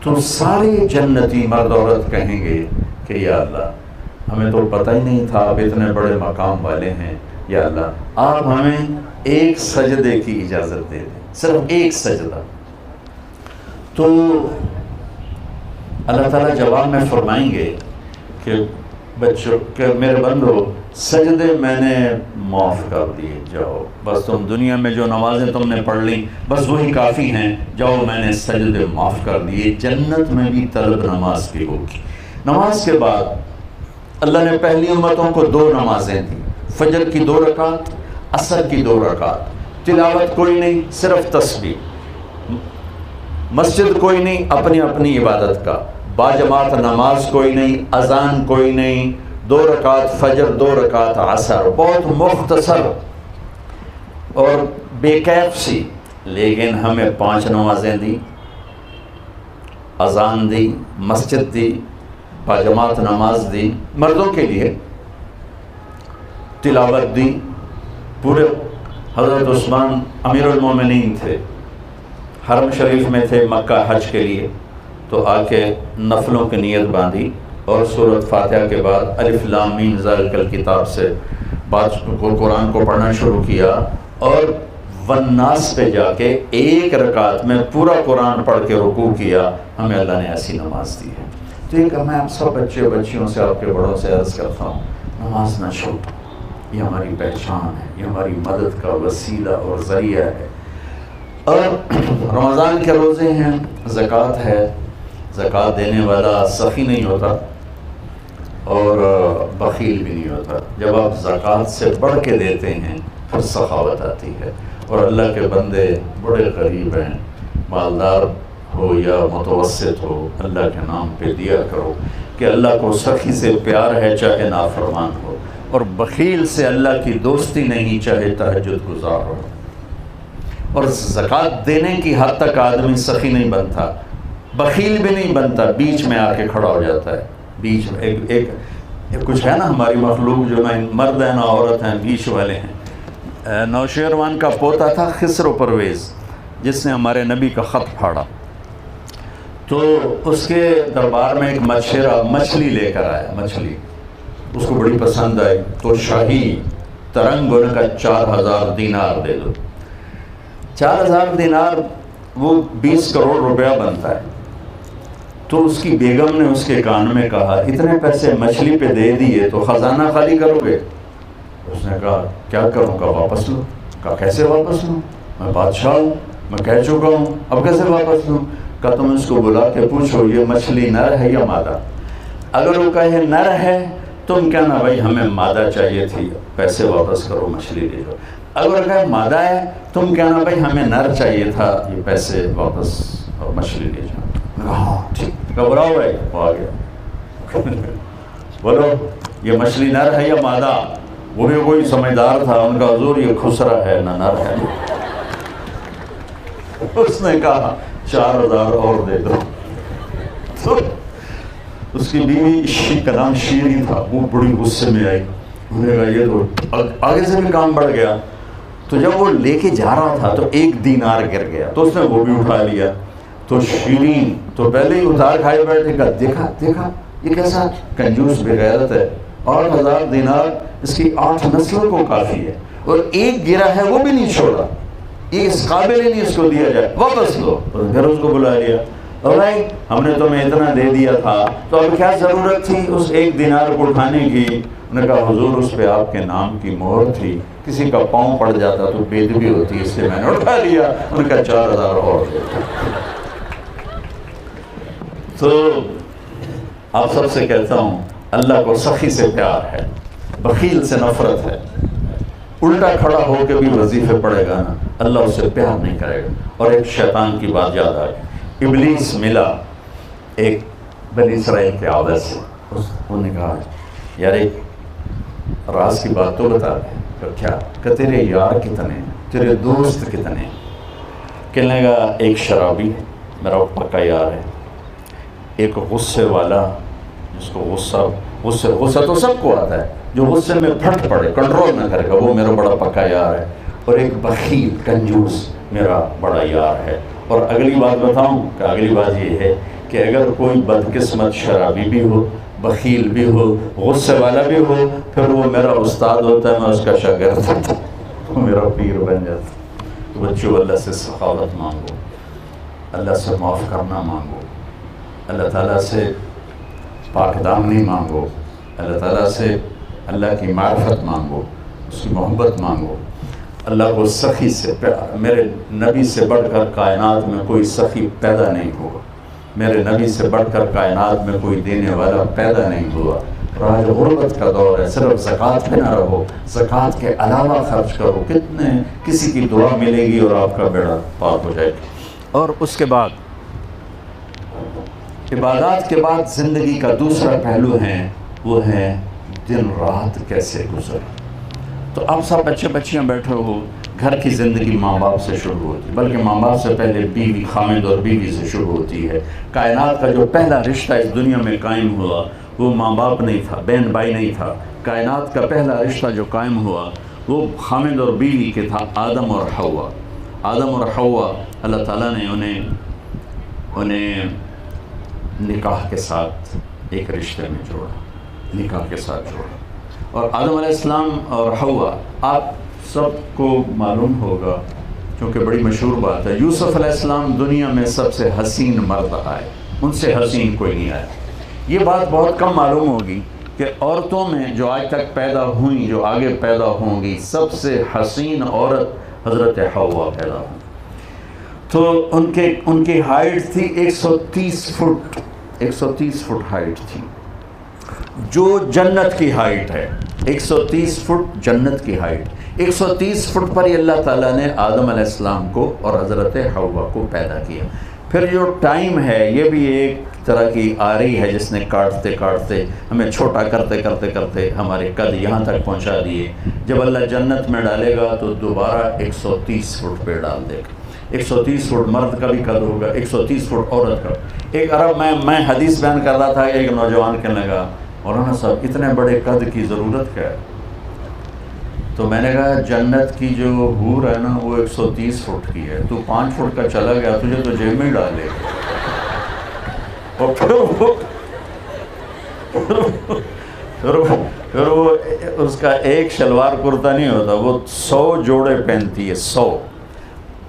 تو سارے جنتی مرد عورت کہیں گے کہ یا اللہ ہمیں تو پتہ ہی نہیں تھا آپ اتنے بڑے مقام والے ہیں، یا اللہ آپ ہمیں ایک سجدے کی اجازت دے دیں، صرف ایک سجدہ۔ تو اللہ تعالیٰ جواب میں فرمائیں گے کہ بچوں کہ میرے بندو سجدے میں نے معاف کر دیے، جاؤ بس تم دنیا میں جو نمازیں تم نے پڑھ لیں بس وہی کافی ہیں، جاؤ میں نے سجدے معاف کر دیے۔ جنت میں بھی طلب نماز کی ہوگی۔ نماز کے بعد اللہ نے پہلی امتوں کو 2 نمازیں دیں، فجر کی 2 رکعت، عصر کی 2 رکعت۔ تلاوت کوئی نہیں، صرف تسبیح، مسجد کوئی نہیں، اپنی اپنی عبادت کا، باجماعت نماز کوئی نہیں، اذان کوئی نہیں، 2 رکعت فجر، 2 رکعت عصر، بہت مختصر اور بے کیف سی، لیکن ہمیں 5 نمازیں دی، اذان دی، مسجد دی، باجماعت نماز دی مردوں کے لیے، تلاوت دی، پورے حضرت عثمان امیر المومنین تھے، حرم شریف میں تھے مکہ حج کے لیے، تو آ کے نفلوں کی نیت باندھی اور سورۃ فاتحہ کے بعد الف لام میم ذالک الکتاب سے قرآن کو پڑھنا شروع کیا، اور والناس پہ جا کے ایک رکعت میں پورا قرآن پڑھ کے رکوع کیا۔ ہمیں اللہ نے ایسی نماز دی ہے۔ تو یہ کہ میں آپ سب بچے بچیوں سے، آپ کے بڑوں سے عرض کرتا ہوں، نماز نہ چھوڑو، یہ ہماری پہچان ہے، یہ ہماری مدد کا وسیلہ اور ذریعہ ہے۔ اور رمضان کے روزے ہیں، زکوٰۃ ہے، زکوٰۃ دینے والا سخی نہیں ہوتا اور بخیل بھی نہیں ہوتا۔ جب آپ زکوٰۃ سے بڑھ کے دیتے ہیں پھر سخاوت آتی ہے۔ اور اللہ کے بندے بڑے غریب ہیں، مالدار ہو یا متوسط ہو، اللہ کے نام پہ دیا کرو، کہ اللہ کو سخی سے پیار ہے چاہے نافرمان ہو، اور بخیل سے اللہ کی دوستی نہیں چاہے تہجد گزار ہو۔ اور زکوٰۃ دینے کی حد تک آدمی سخی نہیں بنتا، بخیل بھی نہیں بنتا، بیچ میں آ کے کھڑا ہو جاتا ہے۔ بیچ میں ایک کچھ ہے نا ہماری مخلوق، جو نہ مرد ہے نہ عورت ہیں، بیچ والے ہیں۔ نوشیروان کا پوتا تھا خسرو پرویز، جس نے ہمارے نبی کا خط پھاڑا، تو اس کے دربار میں ایک مچھیرا مچھلی لے کر آیا، مچھلی اس کو بڑی پسند آئی، تو شاہی ترنگ ہونے کا 4000 دینار دے دو۔ 4000 دینار وہ 20 کروڑ روپیہ بنتا ہے۔ تو اس کی بیگم نے اس کے کان میں کہا، اتنے پیسے مچھلی پہ دے دیے تو خزانہ خالی کرو گے؟ اس نے کہا کیا کروں گا، واپس لو۔ کہا کیسے واپس لوں، میں بادشاہ ہوں، میں کہہ چکا ہوں، اب کیسے واپس لوں؟ کہا تم اس کو بلا کے پوچھو یہ مچھلی نر ہے یا مادہ؟ اگر وہ کہے نر ہے تم کہنا بھائی ہمیں مادہ چاہیے تھی، پیسے واپس کرو، مچھلی دے دو۔ اگر کہے مادہ ہے تم کہنا بھائی ہمیں نر چاہیے تھا، یہ پیسے واپس اور مچھلی لے جاؤ۔ ہاں ٹھیک، گھبراؤ بھائی، وہ آ گیا۔ بولو یہ مچھلی نر ہے یا مادہ؟ وہ بھی کوئی سمجھدار تھا، ان کا حضور یہ خسرا ہے نہ نر ہے۔ اس نے کہا 4000 اور دے دو۔ تو اس کی بیوی کا نام شیری تھا، وہ بڑی غصے میں آئی، انہوں نے کہا یہ تو آگے سے بھی کام بڑھ گیا۔ تو جب وہ لے کے جا رہا تھا تو 1 دینار گر گیا، تو اس نے وہ بھی اٹھا لیا۔ تو شیرین تو پہلے ہی اتار کھائے بیٹھے، کہا دیکھا دیکھا یہ کیسا کنجوس بے غیرت ہے، 8000 دینار اس کی 8 نسلوں کو کافی ہے، اور ایک گرا ہے وہ بھی نہیں چھوڑا، یہ اس قابل ہی نہیں اس کو دیا جائے، واپس دو۔ پھر اس کو بلا لیا، اور بھائی ہم نے تمہیں اتنا دے دیا تھا تو اب کیا ضرورت تھی اس 1 دینار کو اٹھانے کی؟ انہوں نے کہا حضور اس پہ آپ کے نام کی مہر تھی، کسی کا پاؤں پڑ جاتا تو بےدبی ہوتی، اس لیے میں نے اٹھا لیا۔ انہوں نے کہا 4000 اور دے۔ تو آپ سب سے کہتا ہوں اللہ کو سخی سے پیار ہے، بخیل سے نفرت ہے۔ الٹا کھڑا ہو کے بھی وظیفے پڑے گا نا، اللہ اس سے پیار نہیں کرے گا۔ اور ایک شیطان کی بات یاد آ گئی، ابلیس ملا ایک بنی اسرائیل کے عادت سے، انہوں نے کہا یار ایک راز کی بات تو بتا دے۔ کیا؟ کہ تیرے یار کتنے ہیں، تیرے دوست کتنے ہیں؟ کہنے لگا ایک شرابی میرا پکا یار ہے، ایک غصے والا جس کو غصہ تو سب کو آتا ہے، جو غصے میں پھٹ پڑے، کنٹرول نہ کرے گا، وہ میرا بڑا پکا یار ہے، اور ایک بخیل کنجوس میرا بڑا یار ہے۔ اور اگلی بات بتاؤں کہ اگلی بات یہ ہے کہ اگر کوئی بدقسمت شرابی بھی ہو، بخیل بھی ہو، غصے والا بھی ہو، پھر وہ میرا استاد ہوتا ہے، میں اس کا شاگرد ہوتا ہوں، وہ میرا پیر بن جاتا ہے۔ تو بچوں اللہ سے سخاوت مانگو، اللہ سے معاف کرنا مانگو، اللہ تعالیٰ سے پاک دامنی مانگو، اللہ تعالیٰ سے اللہ کی معرفت مانگو، اس کی محبت مانگو، اللہ کو سخی سے پیار۔ میرے نبی سے بڑھ کر کائنات میں کوئی سخی پیدا نہیں ہوا، میرے نبی سے بڑھ کر کائنات میں کوئی دینے والا پیدا نہیں ہوا۔ اور آج غربت کا دور ہے، صرف زکوٰۃ پہ نہ رہو، زکوٰۃ کے علاوہ خرچ کرو، کتنے کسی کی دعا ملے گی اور آپ کا بیڑا پاک ہو جائے گا۔ اور اس کے بعد عبادات کے بعد زندگی کا دوسرا پہلو ہے، وہ ہے دن رات کیسے گزرے۔ تو آپ سب بچے بچیاں بیٹھے ہو، گھر کی زندگی ماں باپ سے شروع ہوتی ہے، بلکہ ماں باپ سے پہلے بیوی، خامد اور بیوی سے شروع ہوتی ہے۔ کائنات کا جو پہلا رشتہ اس دنیا میں قائم ہوا وہ ماں باپ نہیں تھا، بہن بھائی نہیں تھا۔ کائنات کا پہلا رشتہ جو قائم ہوا وہ خامد اور بیوی کے تھا آدم اور حوا. آدم اور حوا اللہ تعالیٰ نے انہیں نکاح کے ساتھ ایک رشتے میں جوڑا، نکاح کے ساتھ جوڑا. اور آدم علیہ السلام اور حوا، آپ سب کو معلوم ہوگا کیونکہ بڑی مشہور بات ہے، یوسف علیہ السلام دنیا میں سب سے حسین مرد آئے، ان سے حسین کوئی نہیں آیا. یہ بات بہت کم معلوم ہوگی کہ عورتوں میں جو آج تک پیدا ہوئیں، جو آگے پیدا ہوں گی، سب سے حسین عورت حضرت حوا پیدا ہوئی. تو ان کی ہائٹ تھی 130 فٹ، 130 فٹ ہائٹ تھی، جو جنت کی ہائٹ ہے. 130 فٹ جنت کی ہائٹ. 130 فٹ پر ہی اللہ تعالیٰ نے آدم علیہ السلام کو اور حضرت حوا کو پیدا کیا. پھر جو ٹائم ہے یہ بھی ایک طرح کی آری ہے جس نے کاٹتے کاٹتے ہمیں چھوٹا کرتے کرتے کرتے ہمارے قد یہاں تک پہنچا دیے. جب اللہ جنت میں ڈالے گا تو دوبارہ 130 فٹ پہ ڈال دے گا. 130 فٹ مرد کا بھی قد ہوگا، 130 فٹ عورت کا. ایک عرب میں حدیث بیان کر رہا تھا، ایک نوجوان کہنے لگا مولانا صاحب اتنے بڑے قد کی ضرورت کیا ہے؟ تو میں نے کہا جنت کی جو حور ہے نا وہ 130 فٹ کی ہے، تو 5 فٹ کا چلا گیا تجھے تو جیب میں ڈالے. اور پھر وہ اس کا ایک شلوار کرتا نہیں ہوتا، وہ 100 جوڑے پہنتی ہے. 100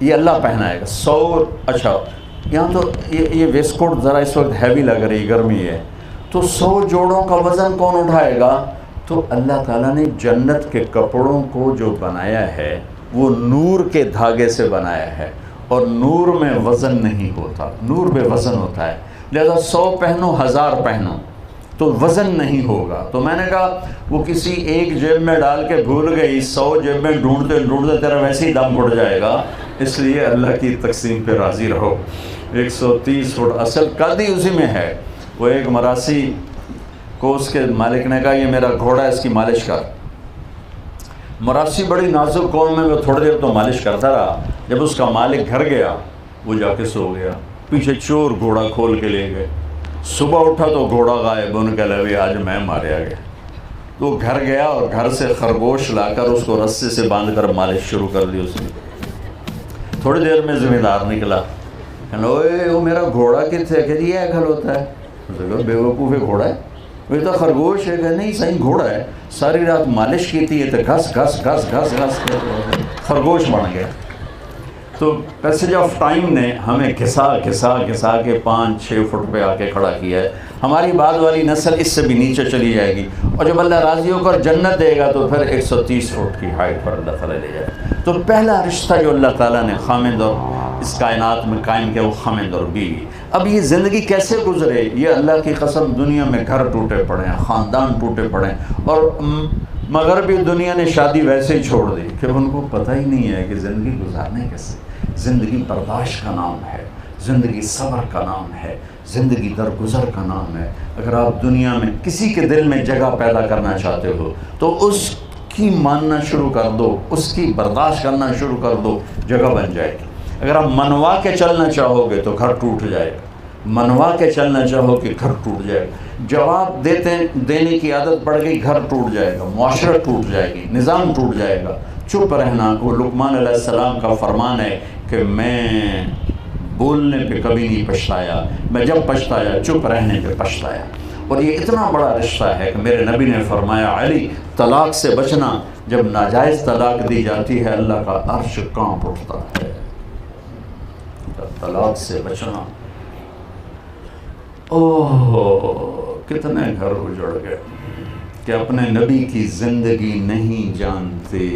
یہ اللہ پہنائے گا. 100. اچھا یہاں تو یہ ویسٹ کوٹ ذرا اس وقت ہیوی لگ رہی، گرمی ہے، تو 100 جوڑوں کا وزن کون اٹھائے گا؟ تو اللہ تعالیٰ نے جنت کے کپڑوں کو جو بنایا ہے وہ نور کے دھاگے سے بنایا ہے، اور نور میں وزن نہیں ہوتا، نور بے وزن ہوتا ہے. لہذا 100 پہنو 1000 پہنو تو وزن نہیں ہوگا. تو میں نے کہا وہ کسی ایک جیب میں ڈال کے بھول گئی، 100 جیب میں ڈھونڈتے ڈھونڈتے تیرا ویسے ہی دم اڑ جائے گا. اس لیے اللہ کی تقسیم پہ راضی رہو. 130 فٹ اصل قد ہی اسی میں ہے. وہ ایک مراسی کو اس کے مالک نے کہا یہ میرا گھوڑا ہے، اس کی مالش کر. مراسی بڑی نازک قوم میں وہ تھوڑی دیر تو مالش کرتا رہا. جب اس کا مالک گھر گیا وہ جا کے سو گیا. پیچھے چور گھوڑا کھول کے لے گئے. صبح اٹھا تو گھوڑا غائب. ان کہا لگا آج میں ماریا گیا. تو گھر گیا اور گھر سے خرگوش لا کر اس کو رسے سے باندھ کر مالش شروع کر دی اس نے. تھوڑی دیر میں ذمہ دار نکلا، اوے وہ میرا گھوڑا کتنے کہ یہ کھل ہوتا ہے. بے وقوف ہے، گھوڑا ہے. وہ تو خرگوش ہے کہ نہیں صحیح گھوڑا ہے. ساری رات مالش کی تھی تو گھس گھس گھس گھس گھس خرگوش بن گیا. تو پیسج آف ٹائم نے ہمیں گھسا گھسا گھسا کے 5-6 فٹ پہ آ کے کھڑا کیا ہے. ہماری بعد والی نسل اس سے بھی نیچے چلی جائے گی، اور جب اللہ راضی ہو کر جنت دے گا تو پھر 130 فٹ کی ہائٹ پر اللہ تعالیٰ لے جائے. تو پہلا رشتہ جو اللہ تعالیٰ نے خامد اور اس کائنات میں قائم کیا وہ خامد اور بیوی. اب یہ زندگی کیسے گزرے؟ یہ اللہ کی قسم دنیا میں گھر ٹوٹے پڑے ہیں، خاندان ٹوٹے پڑے ہیں، اور مغربی دنیا نے شادی ویسے ہی چھوڑ دی کہ ان کو پتہ ہی نہیں ہے کہ زندگی گزارنے کیسے. زندگی برداشت کا نام ہے، زندگی صبر کا نام ہے، زندگی درگزر کا نام ہے. اگر آپ دنیا میں کسی کے دل میں جگہ پیدا کرنا چاہتے ہو تو اس کی ماننا شروع کر دو، اس کی برداشت کرنا شروع کر دو، جگہ بن جائے گی. اگر آپ منوا کے چلنا چاہو گے تو گھر ٹوٹ جائے گا. منوا کے چلنا چاہو کہ گھر ٹوٹ جائے گا. جواب دینے کی عادت پڑ گئی، گھر ٹوٹ جائے گا، معاشرہ ٹوٹ جائے گی، نظام ٹوٹ جائے گا. چپ رہنا، وہ لقمان علیہ السلام کا فرمان ہے کہ میں بولنے پہ کبھی نہیں پچھتایا، میں جب پچھتایا چپ رہنے پہ پچھتایا. اور یہ اتنا بڑا رشتہ ہے کہ میرے نبی نے فرمایا علی طلاق سے بچنا. جب ناجائز طلاق دی جاتی ہے اللہ کا عرش کانپ اٹھتا ہے. طلاق سے بچنا، اوہ کتنے گھر اجڑ گئے کہ اپنے نبی کی زندگی نہیں جانتے.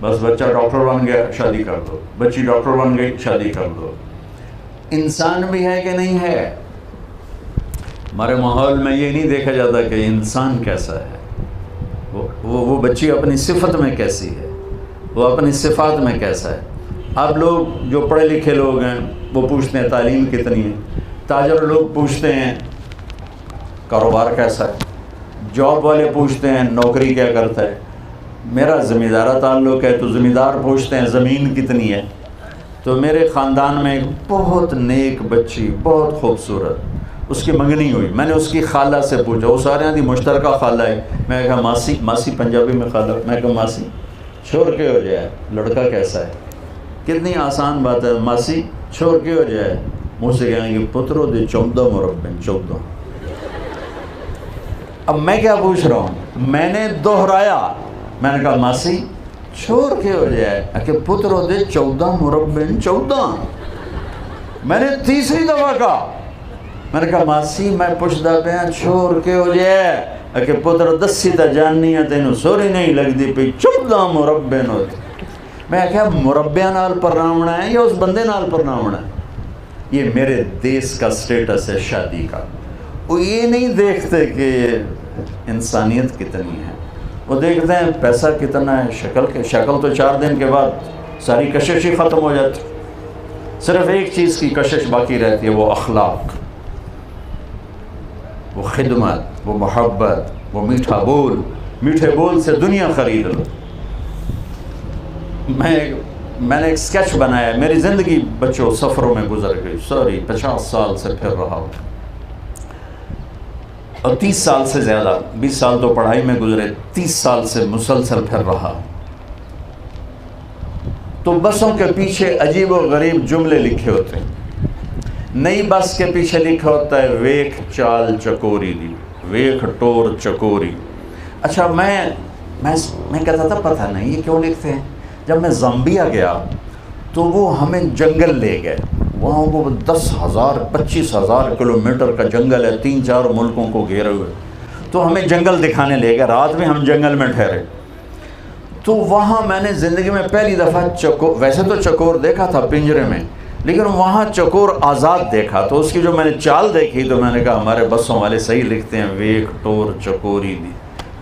بس بچہ ڈاکٹر بن گیا شادی کر دو، بچی ڈاکٹر بن گئی شادی کر دو. انسان بھی ہے کہ نہیں ہے؟ ہمارے ماحول میں یہ نہیں دیکھا جاتا کہ انسان کیسا ہے، وہ بچی اپنی صفت میں کیسی ہے، وہ اپنی صفات میں کیسا ہے. اب لوگ جو پڑھے لکھے لوگ ہیں وہ پوچھتے ہیں تعلیم کتنی ہے، تاجر لوگ پوچھتے ہیں کاروبار کیسا ہے، جاب والے پوچھتے ہیں نوکری کیا کرتا ہے. میرا زمیندارہ تعلق ہے تو زمیندار پوچھتے ہیں زمین کتنی ہے. تو میرے خاندان میں ایک بہت نیک بچی، بہت خوبصورت، اس کی منگنی ہوئی. میں نے اس کی خالہ سے پوچھا, وہ سارے یہاں دی مشترکہ خالہ ہے. میں کہا ماسی پنجابی میں خالہ. میں کہا ماسی چھوڑ کے ہو جائے, لڑکا کیسا ہے؟ کتنی آسان بات ہے, ماسی چھوڑ کے ہو جائے. مجھ سے کہیں گے پترو دے 14 مربع 14. اب میں کیا پوچھ رہا ہوں, میں نے دہرایا, میں نے کہا ماسی چھوڑ کے ہو جائے کہ پترو دے 14 مربع 14. میں نے تیسری دفعہ کہا, میں نے کہا ماسی میں پوچھتا پیا چھوڑ کے ہو جائے کہ پتر دسی تا جاننی ہے تینوں سوری نہیں لگتی پی 14 مربع نو. میں کہا مربع نال پرناونا ہے یا اس بندے نال پرناونا ہے؟ یہ میرے دیس کا سٹیٹس ہے شادی کا. وہ یہ نہیں دیکھتے کہ انسانیت کتنی ہے, وہ دیکھتے ہیں پیسہ کتنا ہے, شکل تو 4 دن کے بعد ساری کشش ہی ختم ہو جاتی. صرف ایک چیز کی کشش باقی رہتی ہے, وہ اخلاق, وہ خدمت, وہ محبت, وہ میٹھا بول. میٹھے بول سے دنیا خرید لو. میں نے ایک سکیچ بنایا, میری زندگی بچوں سفروں میں گزر گئی, 50 سال سے پھر رہا ہوں, اور 30 سال سے زیادہ, 20 سال تو پڑھائی میں گزرے, 30 سال سے مسلسل پھر رہا. تو بسوں کے پیچھے عجیب و غریب جملے لکھے ہوتے ہیں. نئی بس کے پیچھے لکھا ہوتا ہے ویکھ چال چکوری دی, ویکھ ٹور چکوری. اچھا میں کہتا تھا پتہ نہیں یہ کیوں لکھتے ہیں. جب میں زامبیا گیا تو وہ ہمیں جنگل لے گئے, وہاں وہ 10,000 25,000 کلومیٹر کا جنگل ہے, 3-4 ملکوں کو گھیرے ہوئے. تو ہمیں جنگل دکھانے لے گئے, رات میں ہم جنگل میں ٹھہرے. تو وہاں میں نے زندگی میں پہلی دفعہ ویسے تو چکور دیکھا تھا پنجرے میں, لیکن وہاں چکور آزاد دیکھا. تو اس کی جو میں نے چال دیکھی تو میں نے کہا ہمارے بسوں والے صحیح لکھتے ہیں ویکھ ٹور چکوری دی.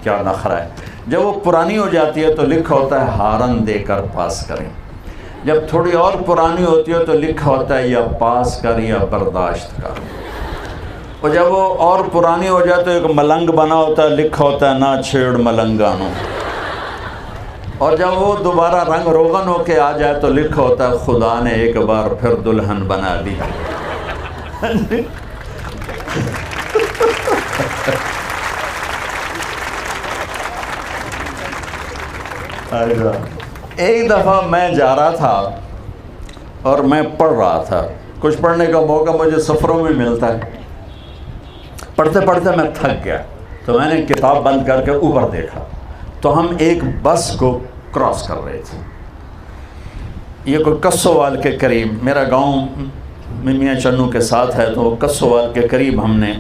کیا نخرہ ہے. جب وہ پرانی ہو جاتی ہے تو لکھا ہوتا ہے ہارن دے کر پاس کریں. جب تھوڑی اور پرانی ہوتی ہے تو لکھا ہوتا ہے یا پاس کر یا برداشت کر. اور جب وہ اور پرانی ہو جائے تو ایک ملنگ بنا ہوتا ہے, لکھا ہوتا ہے نہ چھیڑ ملنگانوں. اور جب وہ دوبارہ رنگ روغن ہو کے آ جائے تو لکھا ہوتا ہے خدا نے ایک بار پھر دلہن بنا دی. ایک دفعہ میں جا رہا تھا اور میں پڑھ رہا تھا. کچھ پڑھنے کا موقع مجھے سفروں میں ملتا ہے. پڑھتے پڑھتے میں تھک گیا تو میں نے کتاب بند کر کے اوپر دیکھا تو ہم ایک بس کو کراس کر رہے تھے. یہ کوئی کسووال کے قریب, میرا گاؤں میاں چنو کے ساتھ ہے, تو کسووال کے قریب ہم نے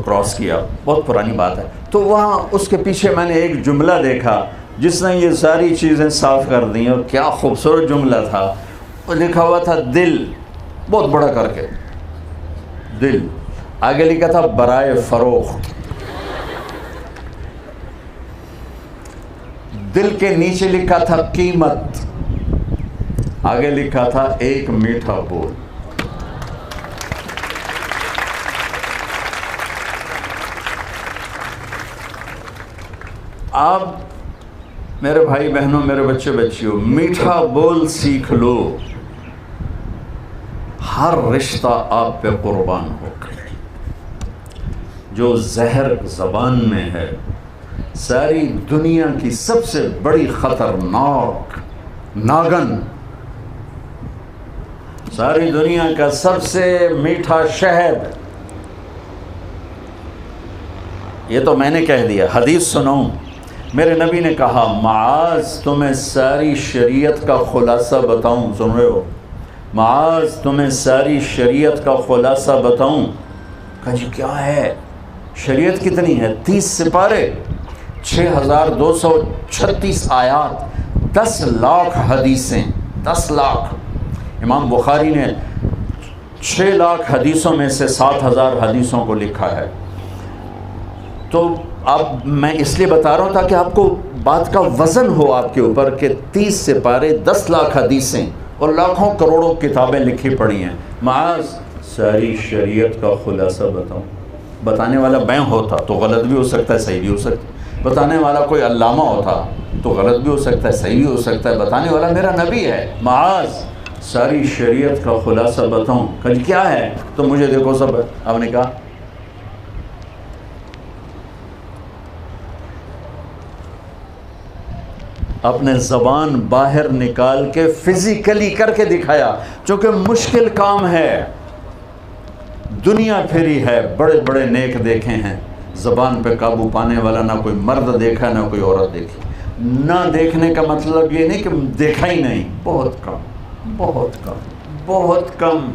کراس کیا. بہت پرانی بات ہے. تو وہاں اس کے پیچھے میں نے ایک جملہ دیکھا جس نے یہ ساری چیزیں صاف کر دیں, اور کیا خوبصورت جملہ تھا. وہ لکھا ہوا تھا دل, بہت بڑا کر کے دل. آگے لکھا تھا برائے فروخت. دل کے نیچے لکھا تھا قیمت. آگے لکھا تھا ایک میٹھا بول. آپ میرے بھائی بہنوں, میرے بچے بچیوں, میٹھا بول سیکھ لو, ہر رشتہ آپ پہ قربان ہو. جو زہر زبان میں ہے, ساری دنیا کی سب سے بڑی خطرناک ناگن, ساری دنیا کا سب سے میٹھا شہد. یہ تو میں نے کہہ دیا, حدیث سنو. میرے نبی نے کہا معاذ تمہیں ساری شریعت کا خلاصہ بتاؤں. سن رہے ہو؟ معاذ تمہیں ساری شریعت کا خلاصہ بتاؤں. کہا جی کیا ہے؟ شریعت کتنی ہے؟ 30 سپارے, 6236 آیات, 10 لاکھ حدیثیں. 10 لاکھ. امام بخاری نے 6 لاکھ حدیثوں میں سے 7000 حدیثوں کو لکھا ہے. تو اب میں اس لیے بتا رہا ہوں تاکہ آپ کو بات کا وزن ہو آپ کے اوپر کہ 30 سپارے, 10 لاکھ حدیثیں اور لاکھوں کروڑوں کتابیں لکھی پڑی ہیں. معاذ ساری شریعت کا خلاصہ بتاؤں. بتانے والا میں ہوتا تو غلط بھی ہو سکتا ہے, صحیح بھی ہو سکتا ہے. بتانے والا کوئی علامہ ہوتا تو غلط بھی ہو سکتا ہے, صحیح بھی ہو سکتا ہے. بتانے والا میرا نبی ہے. معاذ ساری شریعت کا خلاصہ بتاؤں. کل کیا ہے؟ تو مجھے دیکھو سب, آپ نے کہا اپنے زبان باہر نکال کے فزیکلی کر کے دکھایا، چونکہ مشکل کام ہے، دنیا پھری ہے، بڑے بڑے نیک دیکھے ہیں، زبان پہ قابو پانے والا نہ کوئی مرد دیکھا نہ کوئی عورت دیکھی۔ نہ دیکھنے کا مطلب یہ نہیں کہ دیکھا ہی نہیں، بہت کم، بہت کم، بہت کم۔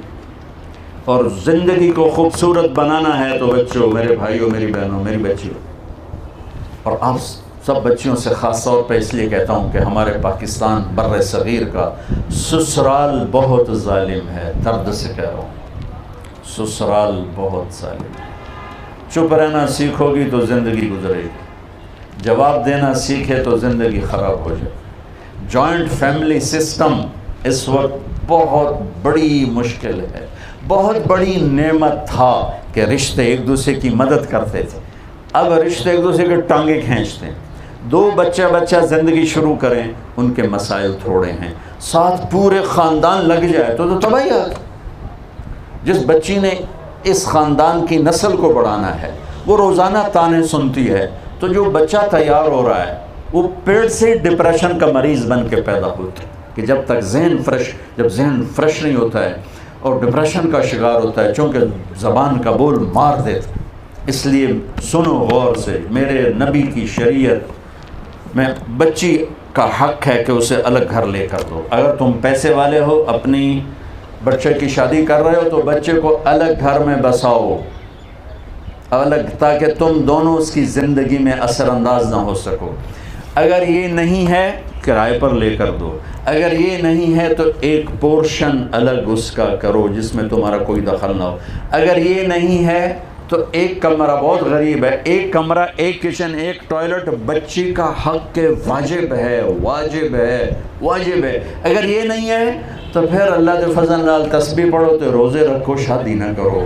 اور زندگی کو خوبصورت بنانا ہے تو بچوں، میرے بھائیوں، میری بہنوں، میری بچیوں، اور آپ سب بچیوں سے خاص طور پہ اس لیے کہتا ہوں کہ ہمارے پاکستان بر صغیر کا سسرال بہت ظالم ہے، درد سے کہہ رہا ہوں، سسرال بہت ظالم ہے۔ چپ رہنا سیکھو گی تو زندگی گزرے گی، جواب دینا سیکھے تو زندگی خراب ہو جائے۔ جوائنٹ فیملی سسٹم اس وقت بہت بڑی مشکل ہے، بہت بڑی نعمت تھا کہ رشتے ایک دوسرے کی مدد کرتے تھے، اب رشتے ایک دوسرے کے ٹانگیں کھینچتے ہیں۔ دو بچہ زندگی شروع کریں، ان کے مسائل تھوڑے ہیں، ساتھ پورے خاندان لگ جائے تو تباہی آ گئی۔ جس بچی نے اس خاندان کی نسل کو بڑھانا ہے وہ روزانہ تانے سنتی ہے، تو جو بچہ تیار ہو رہا ہے وہ پیٹ سے ڈپریشن کا مریض بن کے پیدا ہوتا ہے، کہ جب تک جب ذہن فریش نہیں ہوتا ہے اور ڈپریشن کا شکار ہوتا ہے، چونکہ زبان کا بول مار دیتا ہے۔ اس لیے سنو غور سے، میرے نبی کی شریعت میں بچی کا حق ہے کہ اسے الگ گھر لے کر دو۔ اگر تم پیسے والے ہو، اپنی بچے کی شادی کر رہے ہو تو بچے کو الگ گھر میں بساؤ، الگ، تاکہ تم دونوں اس کی زندگی میں اثر انداز نہ ہو سکو۔ اگر یہ نہیں ہے کرائے پر لے کر دو، اگر یہ نہیں ہے تو ایک پورشن الگ اس کا کرو جس میں تمہارا کوئی دخل نہ ہو۔ اگر یہ نہیں ہے تو ایک کمرہ، بہت غریب ہے، ایک کمرہ، ایک کچن، ایک ٹوائلٹ بچی کا حق کے واجب ہے، واجب ہے، واجب ہے۔ اگر یہ نہیں ہے تو پھر اللہ کے فضل نال تسبیح پڑھو، تو روزے رکھو، شادی نہ کرو۔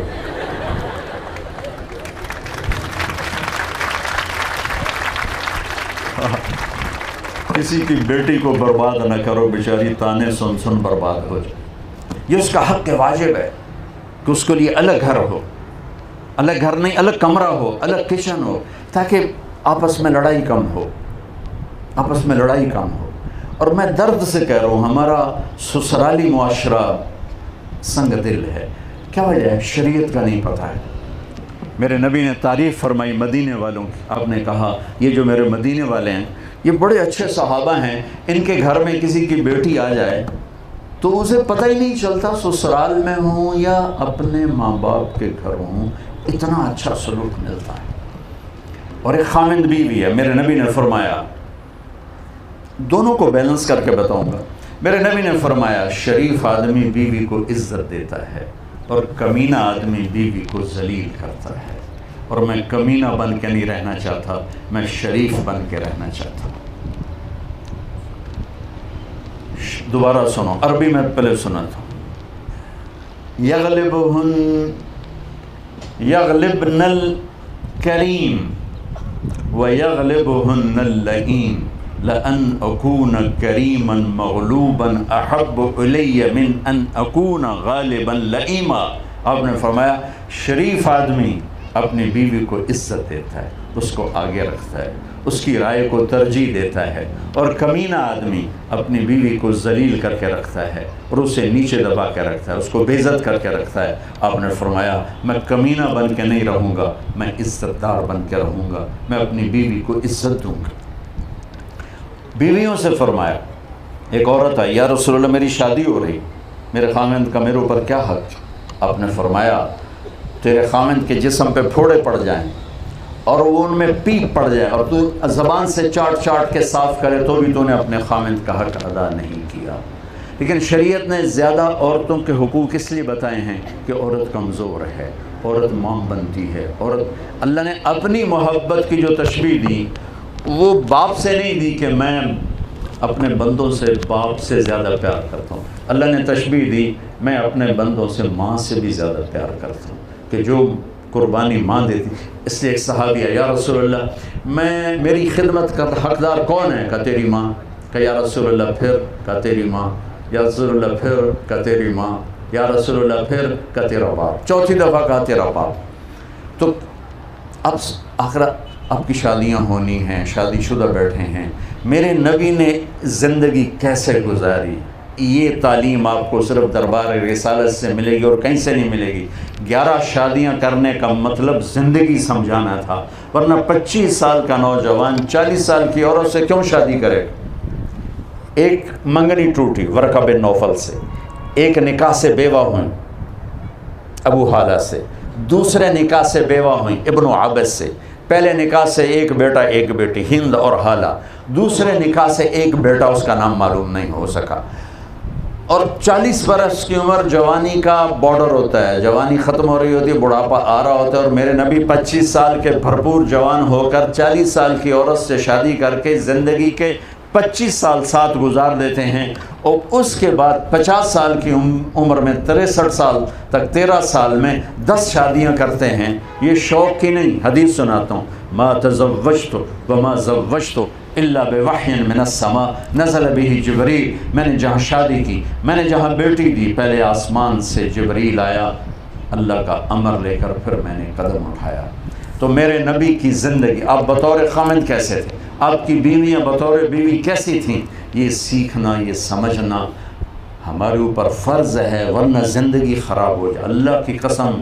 کسی کی بیٹی کو برباد نہ کرو، بیچاری تانے سن سن برباد ہو جائے۔ یہ اس کا حق کے واجب ہے کہ اس کے لیے الگ گھر ہو، الگ گھر نہیں، الگ کمرہ ہو، الگ کچن ہو، تاکہ آپس میں لڑائی کم ہو، آپس میں لڑائی کم ہو۔ اور میں درد سے کہہ رہا ہوں، ہمارا سسرالی معاشرہ سنگ دل ہے۔ کیا وجہ ہے؟ شریعت کا نہیں پتہ ہے۔ میرے نبی نے تعریف فرمائی مدینے والوں کی، آپ نے کہا یہ جو میرے مدینے والے ہیں یہ بڑے اچھے صحابہ ہیں، ان کے گھر میں کسی کی بیٹی آ جائے تو اسے پتہ ہی نہیں چلتا سسرال میں ہوں یا اپنے ماں باپ کے گھر ہوں، اتنا اچھا سلوک ملتا ہے۔ اور ایک خامند بیوی ہے، میرے نبی نے فرمایا، دونوں کو بیلنس کر کے بتاؤں گا، میرے نبی نے فرمایا شریف آدمی بیوی کو عزت دیتا ہے اور کمینہ آدمی بیوی کو ذلیل کرتا ہے۔ اور میں کمینہ بن کے نہیں رہنا چاہتا، میں شریف بن کے رہنا چاہتا ہوں۔ دوبارہ سنو، عربی میں پہلے سنا تھا، یغلبن الکریم ویغلبہن اللئیم لأن اکون کریما مغلوبا احب الی من ان اکون غالبا لئیما۔ آپ نے فرمایا شریف آدمی اپنی بیوی کو عزت دیتا ہے، اس کو آگے رکھتا ہے، اس کی رائے کو ترجیح دیتا ہے، اور کمینہ آدمی اپنی بیوی کو ذلیل کر کے رکھتا ہے اور اسے نیچے دبا کے رکھتا ہے، اس کو بے عزت کر کے رکھتا ہے۔ آپ نے فرمایا میں کمینہ بن کے نہیں رہوں گا، میں عزت دار بن کے رہوں گا، میں اپنی بیوی کو عزت دوں گا۔ بیویوں سے فرمایا، ایک عورت آئی، یا رسول اللہ میری شادی ہو رہی، میرے خامند کا میرے اوپر کیا حق؟ آپ نے فرمایا تیرے خامند کے جسم پہ پھوڑے پڑ جائیں اور وہ ان میں پیپ پڑ جائے اور تو زبان سے چاٹ چاٹ کے صاف کرے تو بھی تو نے اپنے خامند کا حق ادا نہیں کیا۔ لیکن شریعت نے زیادہ عورتوں کے حقوق اس لیے بتائے ہیں کہ عورت کمزور ہے، عورت ماں بنتی ہے، عورت، اللہ نے اپنی محبت کی جو تشبیہ دی وہ باپ سے نہیں دی کہ میں اپنے بندوں سے باپ سے زیادہ پیار کرتا ہوں، اللہ نے تشبیہ دی میں اپنے بندوں سے ماں سے بھی زیادہ پیار کرتا ہوں، کہ جو قربانی ماں دیتی۔ اس لیے ایک صحابی ہے، یا رسول اللہ میری خدمت کا حقدار کون ہے؟ کہا تیری ماں۔ کہا یا رسول اللہ پھر؟ کہا تیری ماں۔ یا رسول اللہ پھر؟ کہا تیری ماں۔ یا رسول اللہ پھر؟ کہا تیرا باپ۔ چوتھی دفعہ کہا تیرا باپ۔ تو اب آخر آپ کی شادیاں ہونی ہیں، شادی شدہ بیٹھے ہیں، میرے نبی نے زندگی کیسے گزاری، یہ تعلیم آپ کو صرف دربار رسالت سے ملے گی اور کہیں سے نہیں ملے گی۔ 11 شادیاں کرنے کا مطلب زندگی سمجھانا تھا، ورنہ 25 سال کا نوجوان 40 سال کی عورت سے کیوں شادی کرے گا؟ ایک منگنی ٹوٹی ورقہ بن نوفل سے، ایک نکاح سے بیوہ ہوئیں ابو حالہ سے، دوسرے نکاح سے بیوہ ہوئیں ابن عبس سے، پہلے نکاح سے ایک بیٹا ایک بیٹی ہند اور حالہ، دوسرے نکاح سے ایک بیٹا اس کا نام معلوم نہیں ہو سکا، اور 40 برس کی عمر جوانی کا بارڈر ہوتا ہے، جوانی ختم ہو رہی ہوتی ہے، بڑھاپا آ رہا ہوتا ہے، اور میرے نبی 25 سال کے بھرپور جوان ہو کر 40 سال کی عورت سے شادی کر کے زندگی کے 25 سال ساتھ گزار دیتے ہیں، اور اس کے بعد 50 سال کی عمر میں 63 سال تک 13 سال میں 10 شادیاں کرتے ہیں۔ یہ شوق کی نہیں، حدیث سناتا ہوں، ما تزوجت وما زوجت الا بوحی من السماء نزل به جبریل، میں نے جہاں شادی کی، میں نے جہاں بیٹی دی، پہلے آسمان سے جبریل آیا اللہ کا امر لے کر، پھر میں نے قدم اٹھایا۔ تو میرے نبی کی زندگی، آپ بطور خامند کیسے تھے، آپ کی بیویاں بطور بیوی کیسی تھیں، یہ سیکھنا، یہ سمجھنا ہمارے اوپر فرض ہے، ورنہ زندگی خراب ہو جائے۔ اللہ کی قسم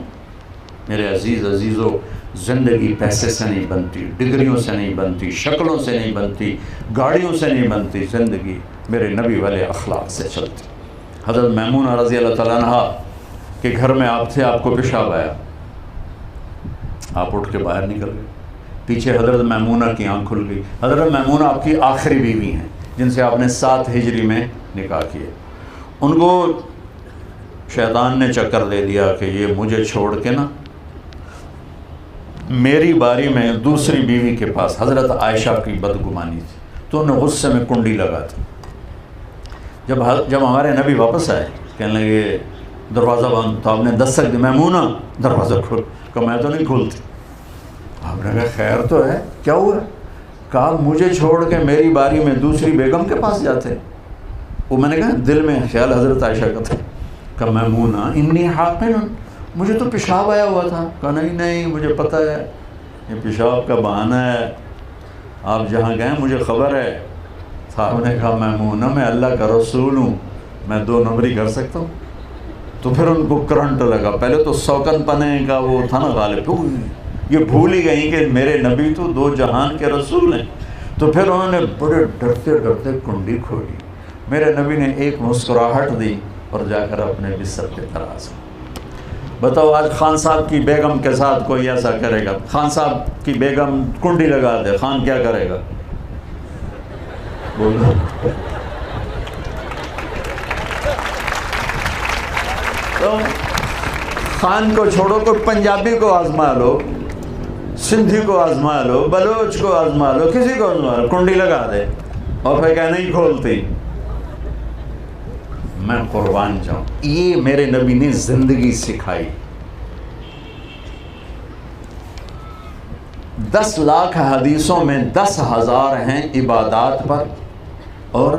میرے عزیزو، زندگی پیسے سے نہیں بنتی، ڈگریوں سے نہیں بنتی، شکلوں سے نہیں بنتی، گاڑیوں سے نہیں بنتی، زندگی میرے نبی والے اخلاق سے چلتی۔ حضرت میمونہ رضی اللہ تعالیٰ عنہ کے گھر میں آپ تھے، آپ کو پیشاب آیا، آپ اٹھ کے باہر نکل گئے، پیچھے حضرت میمونہ کی آنکھ کھل گئی۔ حضرت میمونہ آپ کی آخری بیوی ہیں جن سے آپ نے 7 ہجری میں نکاح کیے۔ ان کو شیطان نے چکر دے دیا کہ یہ مجھے چھوڑ کے نا میری باری میں دوسری بیوی کے پاس، حضرت عائشہ کی بدگمانی تھی، تو انہیں غصے میں کنڈی لگا تھی۔ جب ہمارے نبی واپس آئے کہنے لگے دروازہ بند، تو آپ نے دستک دی، میمونہ دروازہ کھول، کہ میں تو نہیں کھولتی۔ آپ نے کہا خیر تو ہے، کیا ہوا؟ کہا مجھے چھوڑ کے میری باری میں دوسری بیگم کے پاس جاتے۔ وہ میں نے کہا دل میں خیال حضرت عائشہ کا تھا، کہ میمونہ انی حاقن، مجھے تو پیشاب آیا ہوا تھا۔ کہا نہیں مجھے پتہ ہے یہ پیشاب کا بہانہ ہے، آپ جہاں گئے مجھے خبر ہے۔ صاحب نے کہا میمونہ میں اللہ کا رسول ہوں، میں 2 نمبری کر سکتا ہوں؟ تو پھر ان کو کرنٹ لگا، پہلے تو سوکن پنے کا وہ تھا نا غالب، یہ بھول ہی گئی کہ میرے نبی تو 2 جہان کے رسول ہیں۔ تو پھر انہوں نے بڑے ڈرتے ڈرتے کنڈی کھولی، میرے نبی نے ایک مسکراہٹ دی اور جا کر اپنے بستر کے تراز۔ بتاؤ آج خان صاحب کی بیگم کے ساتھ کوئی ایسا کرے گا، خان صاحب کی بیگم کنڈی لگا دے، خان کیا کرے گا؟ بولو۔ تو خان کو چھوڑو، کوئی پنجابی کو آزما لو، سندھی کو آزما لو، بلوچ کو آزما لو، کسی کو آزما لو، کنڈی لگا دے اور پھر کہ نہیں کھولتی۔ میں قربان جاؤں، یہ میرے نبی نے زندگی سکھائی۔ 10 لاکھ حدیثوں میں 10,000 ہیں عبادات پر اور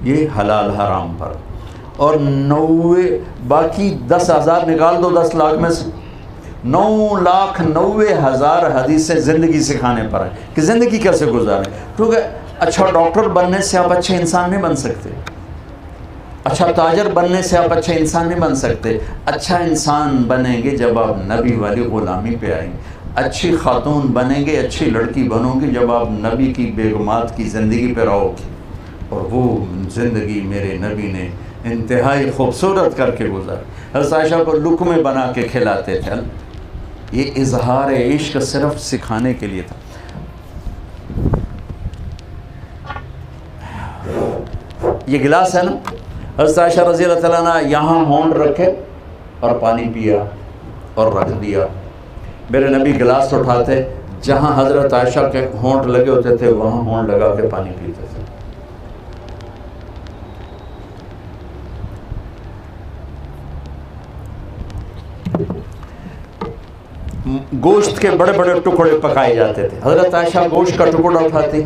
یہ حلال حرام پر، اور 90 باقی 10,000 نکال دو 10 لاکھ میں سے، 9,90,000 حدیثیں زندگی سکھانے پر ہیں کہ زندگی کیسے گزاریں۔ کیونکہ اچھا ڈاکٹر بننے سے آپ اچھے انسان نہیں بن سکتے، اچھا تاجر بننے سے آپ اچھے انسان نہیں بن سکتے۔ اچھا انسان بنیں گے جب آپ نبی والی غلامی پہ آئیں گے، اچھی خاتون بنیں گے، اچھی لڑکی بنو گی جب آپ نبی کی بیگمات کی زندگی پہ رہو گی، اور وہ زندگی میرے نبی نے انتہائی خوبصورت کر کے گزاری۔ حضرت عائشہ کو لقمے بنا کے کھلاتے تھے، یہ اظہار عشق صرف سکھانے کے لیے تھا۔ یہ گلاس ہے نا، حضرت عائشہ رضی اللہ تعالیٰ عنہ یہاں ہونٹ رکھے اور پانی پیا اور رکھ دیا۔ میرے نبی گلاس اٹھاتے، جہاں حضرت عائشہ کے ہونٹ لگے ہوتے تھے وہاں ہونٹ لگا کے پانی پیتے تھے۔ گوشت کے بڑے بڑے ٹکڑے پکائے جاتے تھے، حضرت عائشہ گوشت کا ٹکڑا اٹھاتی،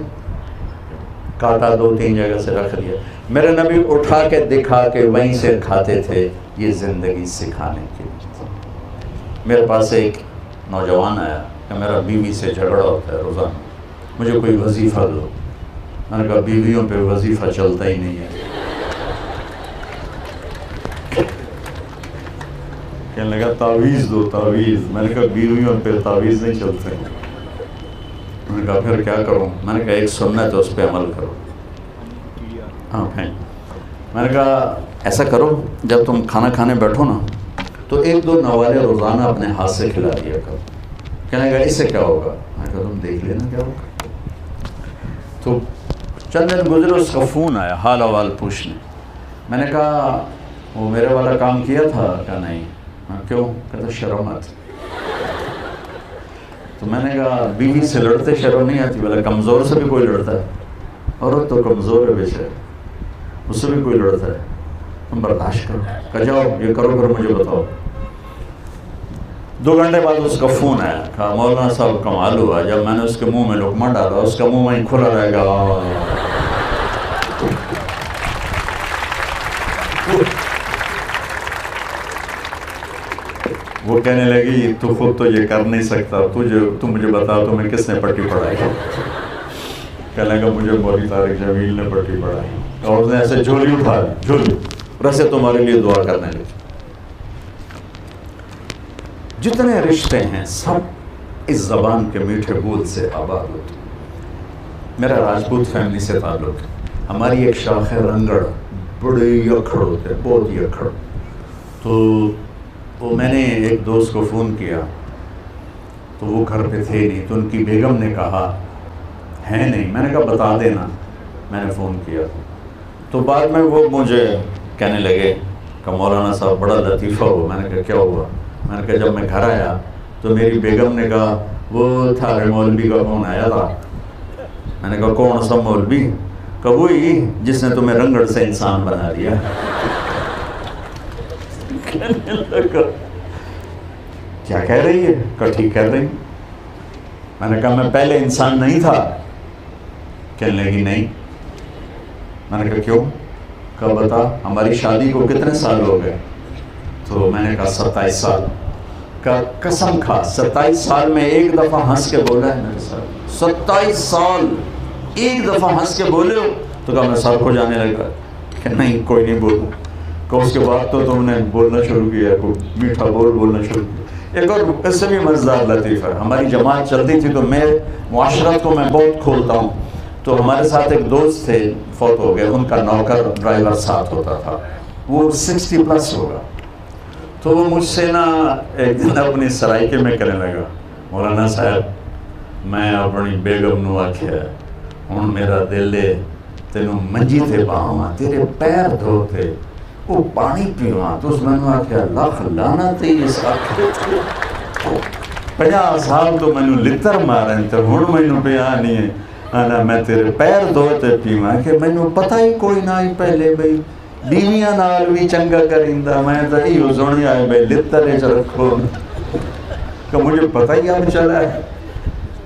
کاٹا 2-3 جگہ سے رکھ دیا، میرے نبی اٹھا کے دکھا کے وہیں سے کھاتے تھے۔ یہ زندگی سکھانے کے لیے۔ میرے پاس ایک نوجوان آیا کہ میرا بیوی سے جھگڑا ہوتا ہے روزانہ، مجھے کوئی وظیفہ دو۔ میں نے کہا بیویوں پہ وظیفہ چلتا ہی نہیں ہے. کہنے لگا تعویذ دو تعویذ. میں نے کہا بیویوں پہ تعویذ نہیں چلتے. میں نے کہا پھر کیا کروں؟ میں نے کہا ایک سنت ہے اس پہ عمل کرو. ہاں پھینک. میں نے کہا ایسا کرو جب تم کھانا کھانے بیٹھو نا تو 1-2 نوالے روزانہ اپنے ہاتھ سے کھلا دیا کرو. کہنے لگا اس سے کیا ہوگا؟ میں نے کہا تم دیکھ لینا کیا ہوگا. تو چند دن گزرے اس کا فون آیا حال احوال پوچھنے. میں نے کہا وہ میرے والا کام کیا تھا؟ کہا نہیں. کیوں؟ کہتا شرم آتی. تو میں نے کہا بیوی سے لڑتے شرم نہیں آتی؟ بولا کمزور سے بھی کوئی لڑتا ہے. عورت تو کمزور ہے بے شک، اس سے بھی کوئی لڑتا ہے. تم برداشت کرو. کہا جاؤ یہ کرو پھر مجھے بتاؤ. 2 گھنٹے بعد اس کا فون آیا. کہا مولانا صاحب کمال ہوا، جب میں نے اس کے منہ میں لقمہ ڈالا اس کا منہ وہیں کھلا رہے گا. وہ کہنے لگی تو خود تو یہ کر نہیں سکتا، تو مجھے بتا تمہیں کس نے پٹی پڑھائی؟ کہنے لگا مجھے مولوی طارق جمیل نے پٹی پڑھائی. اور اس نے ایسے جھولی اٹھا لی، جھولی ویسے تمہارے لیے دعا کرنے لگی. جتنے رشتے ہیں سب اس زبان کے میٹھے بول سے آباد ہوتے. میرا راجپوت فیملی سے تعلق ہے. ہماری ایک شاخ ہے رنگڑ، بڑے یکھڑ ہوتے ہیں، بہت یکھڑ. تو میں نے ایک دوست کو فون کیا تو وہ گھر پہ تھے نہیں، تو ان کی بیگم نے کہا ہے نہیں. میں نے کہا بتا دینا میں نے فون کیا. تو بعد میں وہ مجھے کہنے لگے کہ مولانا صاحب بڑا لطیفہ ہو. میں نے کہا کیا ہوا؟ میں نے کہا جب میں گھر آیا تو میری بیگم نے کہا وہ تھا مولوی کا فون آیا تھا. میں نے کہا کون سا مولوی؟ کہ وہی جس نے تمہیں رنگڑ سے انسان بنا دیا. کیا کہہ رہی ہے؟ کہ ٹھیک کہہ رہی. میں نے کہا میں پہلے انسان نہیں تھا؟ کہنے لگی نہیں. میں نے کہا کیوں؟ کہ بتا ہماری شادی کو کتنے سال ہو گئے؟ تو میں نے کہا 27 سال. کا قسم کھا 27 سال میں ایک دفعہ ہنس کے بولا ہے میرے ساتھ؟ 27 سال ایک دفعہ ہنس کے بولے ہو؟ تو کہا میں سر کو جانے لگا کہ نہیں کوئی نہیں بولوں. کہ اس کے بعد تو تم نے بولنا شروع کیا، کوئی میٹھا بولنا شروع کیا. ایک اور اس سے بھی مزیدار لطیفہ ہے. ہماری جماعت چلتی تھی تو میں معاشرت کو میں بہت کھولتا ہوں. تو ہمارے ساتھ ایک دوست تھے فوت ہو گئے، ان کا نوکر ڈرائیور ساتھ ہوتا تھا، وہ 60+ ہوگا. تو وہ مجھ سے نا ایک دن اپنی سرائکے میں کہنے لگا مولانا صاحب میں اپنی بیگم نو آکھیا ہوں میرا دل ہے تینوں منجی تے باواں تیرے پیر دھوتے وہ پانی پیواں. تو اس میں نے آکھیا لکھ لعنت اس آخرت 50 سال تو مینوں لتر مارن تے ہن مینوں پیا نہیں ہے آنا میں تیرے پیر دھوتے پیواں. کہ مینوں پتہ ہی کوئی نہ ہی پہلے بھئی بیویاں نال بھی چنگا کریندا میں تو ایو سنیا ہے بھئی لتر چ رکھو. کہ مجھے پتہ ہی اب چلا ہے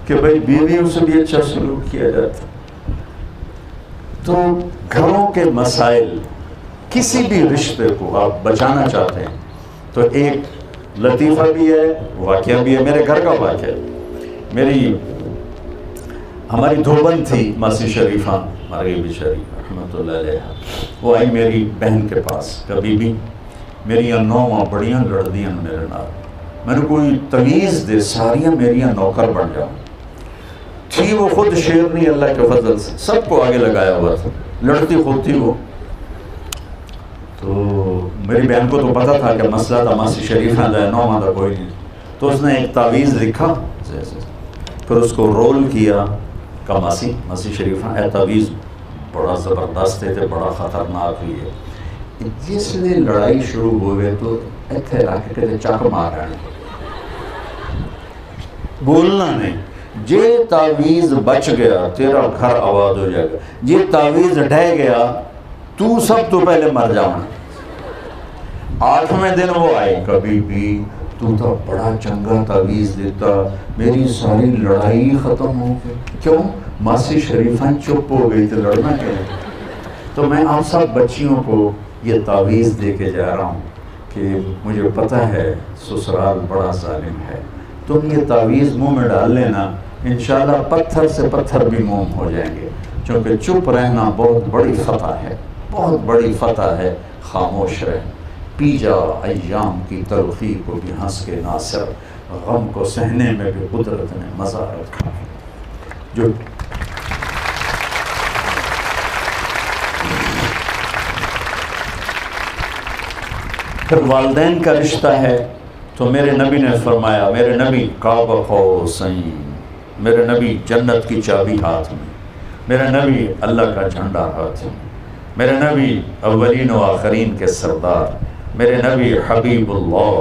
کہ بھئی بیویوں سے بھی اچھا سلوک کیا جاتا. تو گھروں کے مسائل کسی بھی رشتے کو آپ بچانا چاہتے ہیں تو ایک لطیفہ بھی ہے، واقعہ بھی ہے. میرے گھر کا واقعہ ہماری دھوبن تھی ماسی شریفہ مغربی شریف رحمۃ اللہ علیہ. وہ آئی میری بہن کے پاس کہ بی بی میریاں نوواں بڑیاں لڑدیاں میرے نال، میں نے کوئی تمیز دے ساریاں میریاں نوکر بن جاؤں. تھی وہ خود شیرنی اللہ کے فضل سے، سب کو آگے لگایا ہوا تھا، لڑتی خود تھی وہ. تو میری بہن کو تو پتہ تھا کہ مسئلہ تھا ماسی شریفہ دا نوواں دا کوئی نہیں. تو اس نے ایک تعویذ لکھا، پھر اس کو رول کیا کہ ماسی شریفہ اے تعویذ بڑا زبردست ہے، بڑا خطرناک بھی ہے. جس نے لڑائی شروع ہوئے تو ایتھے رکھ کے چک مار رہے ہیں، بولنا نہیں. جے تعویذ بچ گیا تیرا گھر آباد ہو جائے گا، جے تعویذ ڈھہ گیا تو سب تو پہلے مر جانا. 8ویں دن وہ آئی کبھی بھی تو بڑا چنگا تعویذ دیتا، میری ساری لڑائی ختم ہو گئی. کیوں؟ ماسی شریفہ چپ ہو گئی تو لڑنا کیا. تو میں آپ سب بچیوں کو یہ تعویذ دے کے جا رہا ہوں کہ مجھے پتہ ہے سسرال بڑا ظالم ہے. تم یہ تعویذ منہ میں ڈال لینا، انشاءاللہ پتھر سے پتھر بھی موم ہو جائیں گے. چونکہ چپ رہنا بہت بڑی فتح ہے، بہت بڑی فتح ہے، خاموش رہ، پی جا ایام کی تلخی کو بھی ہنس کے ناصر، غم کو سہنے میں بھی قدرت نے مزہ رکھا ہے۔ جو پھر والدین کا رشتہ ہے تو میرے نبی نے فرمایا، میرے نبی قاب قوسین، میرے نبی جنت کی چابی ہاتھ میں، میرے نبی اللہ کا جھنڈا ہاتھ میں، میرے نبی اولین و آخرین کے سردار، میرے نبی حبیب اللہ،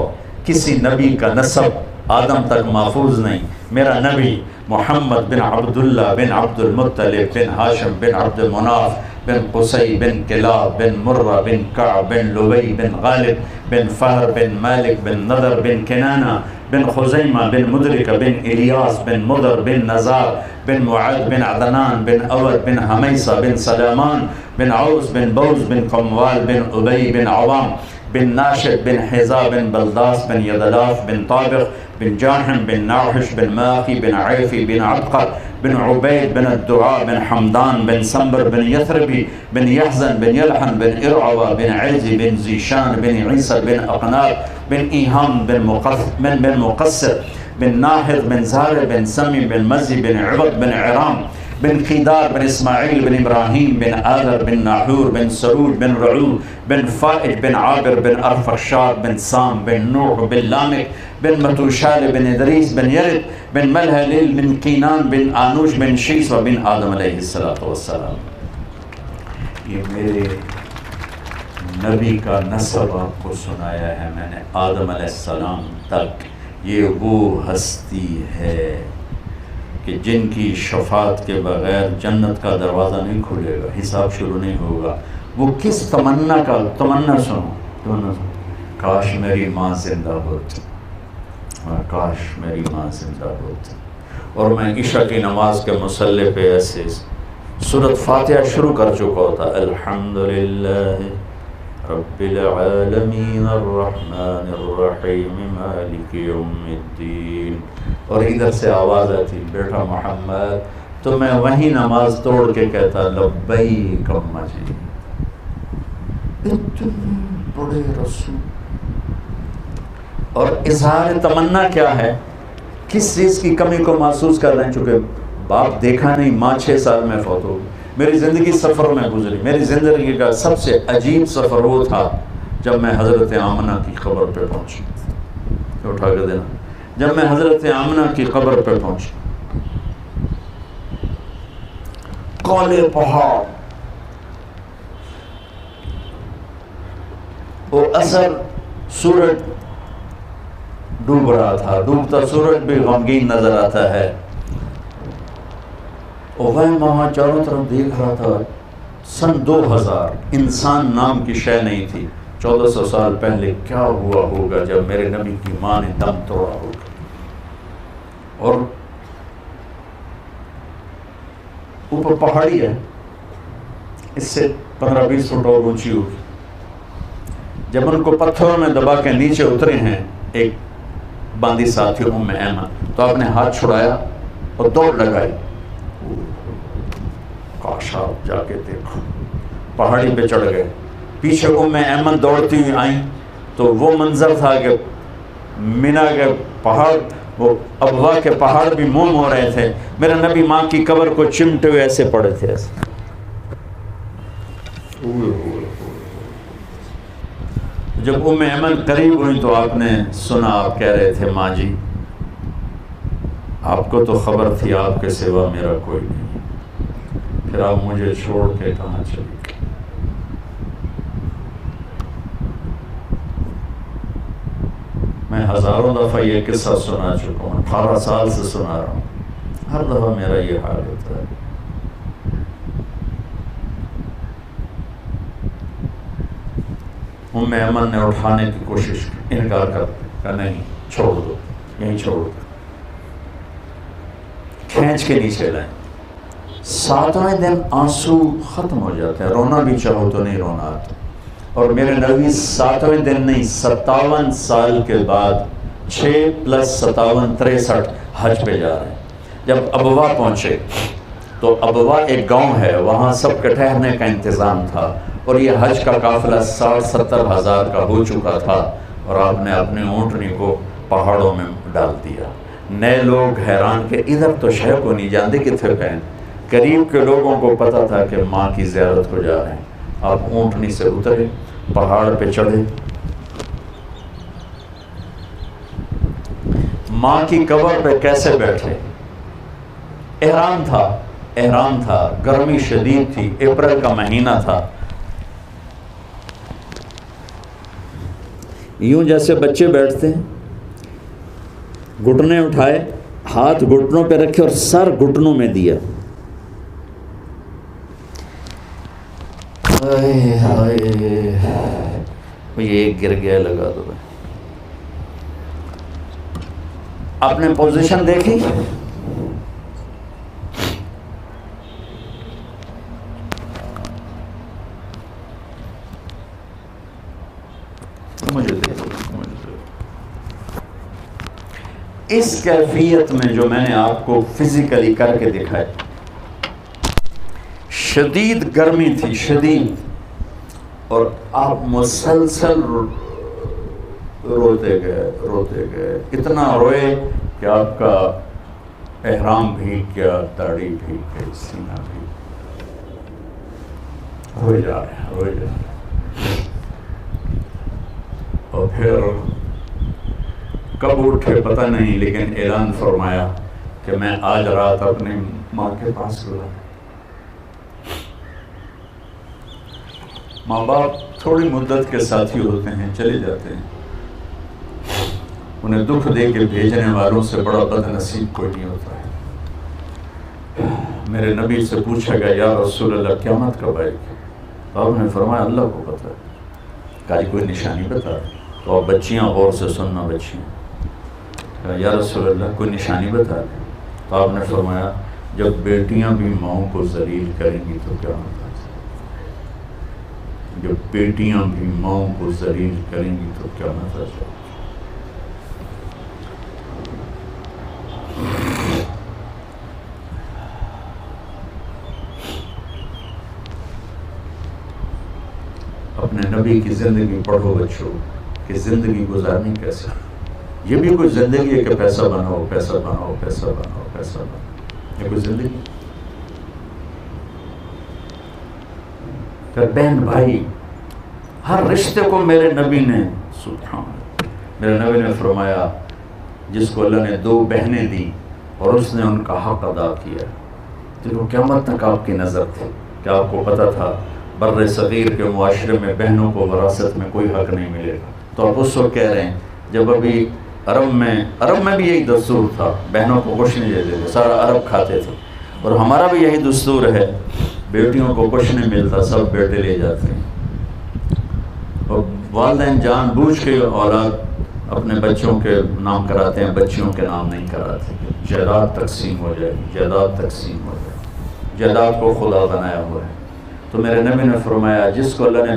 کسی نبی کا نسب آدم تک محفوظ نہیں، میرا نبی محمد بن عبداللہ بن عبد المطلب بن ہاشم بن عبد مناف بن قصی بن کلاب بن مرہ بن کعب بن لبی بن غالب بن فہر بن مالک بن نضر بن کنانہ بن خزیمہ بن مدرکہ بن الیاس بن مضر بن نزار بن معد بن عدنان بن اود بن حمیصہ بن سلامان بن عوز بن بوز بن قموال بن ابی بن عوام بن ناشد بن حذا بن بلداس بن یدلاف بن طابق بن جاحم بن ناحش بن ماقی بن عیفی بن عبقر بن عبید بن الدعاء بن حمدان بن سنبر بن یثربی بن یحزن بن یلحن بن ارعوى بن عیزی بن زیشان بن عیسى بن اقنار بن ایہام بن مقصر بن ناحر بن زہر بن سمی بن مزی بن عبد بن عرام بن خیدار بن اسماعیل بن ابراہیم بن آذر بن ناحور بن سرود بن رعود بن فائد بن عابر بن ارفخشاد بن سام بن نوح بن لامک بن متوشال بن ادریس بن یرد بن ملہلیل بن قینان بن آنوش بن شیس و بن آدم علیہ السلام۔ یہ میرے نبی کا نسب آپ کو سنایا ہے میں نے، آدم علیہ السلام تک۔ یہ وہ ہستی ہے کہ جن کی شفاعت کے بغیر جنت کا دروازہ نہیں کھلے گا، حساب شروع نہیں ہوگا۔ وہ کس تمنا سنو، کاش میری ماں زندہ ہوتی، کاش میری ماں زندہ ہوتی، اور میں عشاء کی نماز کے مصلی پہ ایسے سورۃ فاتحہ شروع کر چکا ہوتا، الحمدللہ رب العالمین الرحمن الرحیم مالک یوم الدین، اور ادھر سے آواز آتی بیٹا محمد، تو میں وہیں نماز توڑ کے کہتا لبیک اماں جی۔ اتنے بڑے رسول، اور اظہار تمنا کیا ہے، کس چیز کی کمی کو محسوس کر رہے ہیں؟ چونکہ باپ دیکھا نہیں، ماں 6 سال میں فوت ہو گئی، میری زندگی سفر میں گزری۔ میری زندگی کا سب سے عجیب سفر وہ تھا جب میں حضرت آمنہ کی قبر پہ پہنچا، اٹھا کے دینا، جب میں حضرت آمنہ کی قبر پہ پہنچا، کالے پہاڑ، وہ اثر سورج ڈوب رہا تھا، ڈوبتا سورج بھی غمگین نظر آتا ہے، اور وہ وہاں چاروں طرف دیکھ رہا تھا۔ سن 2000 انسان نام کی شے نہیں تھی، 1400 سال پہلے کیا ہوا ہوگا جب میرے نبی کی ماں نے دم توڑا ہوگا، اور اوپر پہاڑی ہے، اس سے 15-20 فٹ اور اونچی ہوگی۔ جب ان کو پتھروں میں دبا کے نیچے اترے ہیں ایک باندی ساتھی ام ایمن، تو آپ نے ہاتھ چھڑایا اور دوڑ لگائی۔ کاش آپ جا کے دیکھو، پہاڑی پہ چڑھ گئے، پیچھے ام ایمن دوڑتی ہوئی آئیں، تو وہ منظر تھا کہ مینا کے پہاڑ، وہ ابوا کے پہاڑ بھی موم ہو رہے تھے، میرے نبی ماں کی قبر کو چمٹے ہوئے ایسے پڑے تھے، ایسے۔ جب ام ایمن قریب ہوئی تو آپ نے سنا، آپ کہہ رہے تھے ماں جی آپ کو تو خبر تھی آپ کے سوا میرا کوئی نہیں، پھر آپ مجھے چھوڑ کے کہاں چلی گئی؟ میں ہزاروں دفعہ یہ قصہ سنا چکا ہوں، 18 سال سے سنا رہا ہوں، ہر دفعہ میرا یہ حال ہوتا ہے۔ ام ایمن نے اٹھانے کی کوشش کی، انکار کر نہیں، چھوڑ دو، یہیں چھوڑ دو، کھینچ کے نیچے لائیں۔ 7ویں دن آنسو ختم ہو جاتے ہیں، رونا بھی چاہو تو نہیں رونا آتا، اور میرے نبی 7ویں دن نہیں 57 سال کے بعد 6 + 57 63 حج پہ جا رہے ہیں۔ جب ابوا پہنچے تو ابوا ایک گاؤں ہے، وہاں سب کے ٹھہرنے کا انتظام تھا، اور یہ حج کا قافلہ 60-70 ہزار کا ہو چکا تھا، اور آپ نے اپنے اونٹنی کو پہاڑوں میں ڈال دیا۔ نئے لوگ حیران کہ ادھر تو شے کو نہیں جانتے کتنے گئے، قریب کے لوگوں کو پتہ تھا کہ ماں کی زیارت کو جا رہے ہیں۔ آپ اونٹنی سے اترے، پہاڑ پہ چڑھے، ماں کی قبر پہ کیسے بیٹھے؟ احرام تھا، گرمی شدید تھی، اپریل کا مہینہ تھا، یوں جیسے بچے بیٹھتے ہیں، گھٹنے اٹھائے، ہاتھ گھٹنوں پہ رکھے اور سر گھٹنوں میں دیا۔ یہ ایک گر گیا، لگا دو۔ آپ نے پوزیشن دیکھی؟ مجھے اس کیفیت میں جو میں نے آپ کو فزیکلی کر کے دکھائی، شدید گرمی تھی، شدید، اور آپ مسلسل روتے گئے، اتنا روئے کہ آپ کا احرام بھیگ گیا، داڑھی بھیگ گئی، سینہ بھیگ، روئے جا رہے۔ اور پھر کب اٹھے پتہ نہیں، لیکن اعلان فرمایا کہ میں آج رات اپنی ماں کے پاس گیا۔ ماں باپ تھوڑی مدت کے ساتھی ہوتے ہیں، چلے جاتے ہیں، انہیں دکھ دے کے بھیجنے والوں سے بڑا بد نصیب کوئی نہیں ہوتا ہے۔ میرے نبی سے پوچھا گیا، یا رسول اللہ قیامت کب آئے گی؟ تو آپ نے فرمایا اللہ کو پتہ ہے۔ کہا کوئی نشانی بتا؟ تو آپ بچیاں غور سے سننا، بچیاں، کہا یا رسول اللہ کوئی نشانی بتا دیں۔ تو آپ نے فرمایا جب بیٹیاں بھی ماؤں کو ذلیل کریں گی تو کیا ہوتا ہے؟ جب بیٹیاں بھی ماؤں کو ذلیل کریں گی تو کیا ہوتا ہے؟ اپنے نبی کی زندگی پڑھو بچوں، کہ زندگی گزارنی کیسے۔ یہ بھی کوئی زندگی ہے کہ پیسہ بناؤ، پیسہ بناؤ، پیسہ بناؤ، پیسہ بناؤ، یہ کوئی زندگی؟ کہ بہن بھائی، ہر رشتے کو میرے نبی نے، سبحان اللہ، میرے نبی نے فرمایا جس کو اللہ نے 2 بہنیں دی اور اس نے ان کا حق ادا کیا، تو قیامت تک آپ کی نظر تھی۔ کہ آپ کو پتہ تھا بر صغیر کے معاشرے میں بہنوں کو وراثت میں کوئی حق نہیں ملے گا، تو آپ اس وقت کہہ رہے ہیں جب ابھی عرب میں بھی یہی دستور تھا، بہنوں کو کچھ نہیں دیتے تھے، سارا عرب کھاتے تھے، اور ہمارا بھی یہی دستور ہے، بیٹیوں کو کچھ نہیں ملتا، سب بیٹے لے جاتے ہیں۔ اور والدین جان بوجھ کے اولاد اپنے بچوں کے نام کراتے ہیں، بچیوں کے نام نہیں کراتے۔ جائیداد تقسیم ہو جائے، جائیداد تقسیم ہو جائے، جائیداد کو خدا بنایا ہوا ہے۔ تو میرے نبی نے فرمایا جس کو اللہ نے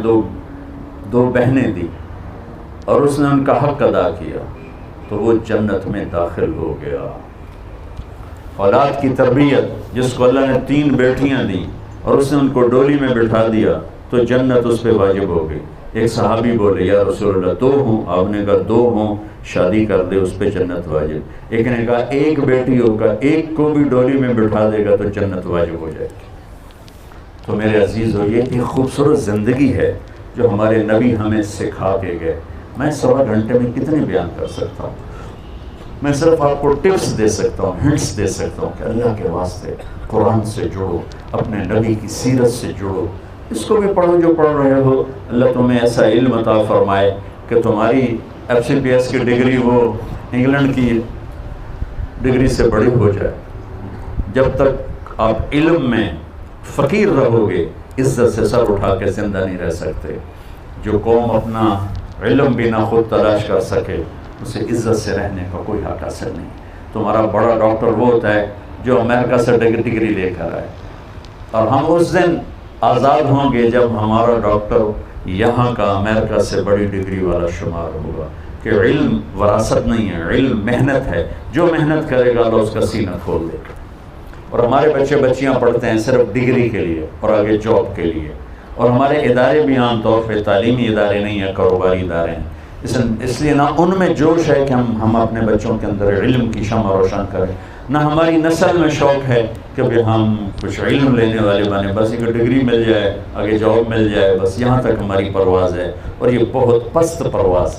دو بہنیں دی اور اس نے ان کا حق ادا کیا تو وہ جنت میں داخل ہو گیا۔ اولاد کی تربیت، جس کو اللہ نے 3 بیٹیاں دی اور اس نے ان کو ڈولی میں بٹھا دیا تو جنت اس پہ واجب ہو گئی۔ ایک صحابی بولے یا رسول اللہ 2 ہوں، آپ نے کہا 2 ہوں شادی کر دے، اس پہ جنت واجب۔ ایک نے کہا 1 بیٹی ہوگا، 1 کو بھی ڈولی میں بٹھا دے گا تو جنت واجب ہو جائے گی۔ تو میرے عزیز ہو، یہ ایک خوبصورت زندگی ہے جو ہمارے نبی ہمیں سکھا کے گئے۔ میں 1.25 گھنٹے میں کتنے بیان کر سکتا ہوں؟ میں صرف آپ کو ٹپس دے سکتا ہوں، ہنٹس دے سکتا ہوں کہ اللہ کے واسطے قرآن سے جڑو، اپنے نبی کی سیرت سے جڑو، اس کو بھی پڑھو جو پڑھ رہے ہو۔ اللہ تمہیں ایسا علم عطا فرمائے کہ تمہاری FCPS کی ڈگری وہ انگلینڈ کی ڈگری سے بڑی ہو جائے۔ جب تک آپ علم میں فقیر رہو گے، عزت سے سر اٹھا کے زندہ نہیں رہ سکتے۔ جو قوم اپنا علم بھی نہ خود تلاش کر سکے، اسے عزت سے رہنے کا کوئی حق حاصل نہیں۔ تمہارا بڑا ڈاکٹر وہ ہوتا ہے جو امریکہ سے ڈگری لے کر آئے، اور ہم اس دن آزاد ہوں گے جب ہمارا ڈاکٹر یہاں کا امریکہ سے بڑی ڈگری والا شمار ہوگا۔ کہ علم وراثت نہیں ہے، علم محنت ہے، جو محنت کرے گا اللہ اس کا سینہ کھول دے گا۔ اور ہمارے بچے بچیاں پڑھتے ہیں صرف ڈگری کے لیے اور آگے جاب کے لیے، اور ہمارے ادارے بھی عام طور پہ تعلیمی ادارے نہیں ہیں، کاروباری ادارے ہیں۔ اس لیے نہ ان میں جوش ہے کہ ہم اپنے بچوں کے اندر علم کی شمع روشن کریں، نہ ہماری نسل میں شوق ہے کہ بھی ہم کچھ علم لینے والے بنے، بس ایک ڈگری مل جائے، آگے جاب مل جائے، بس یہاں تک ہماری پرواز ہے، اور یہ بہت پست پرواز۔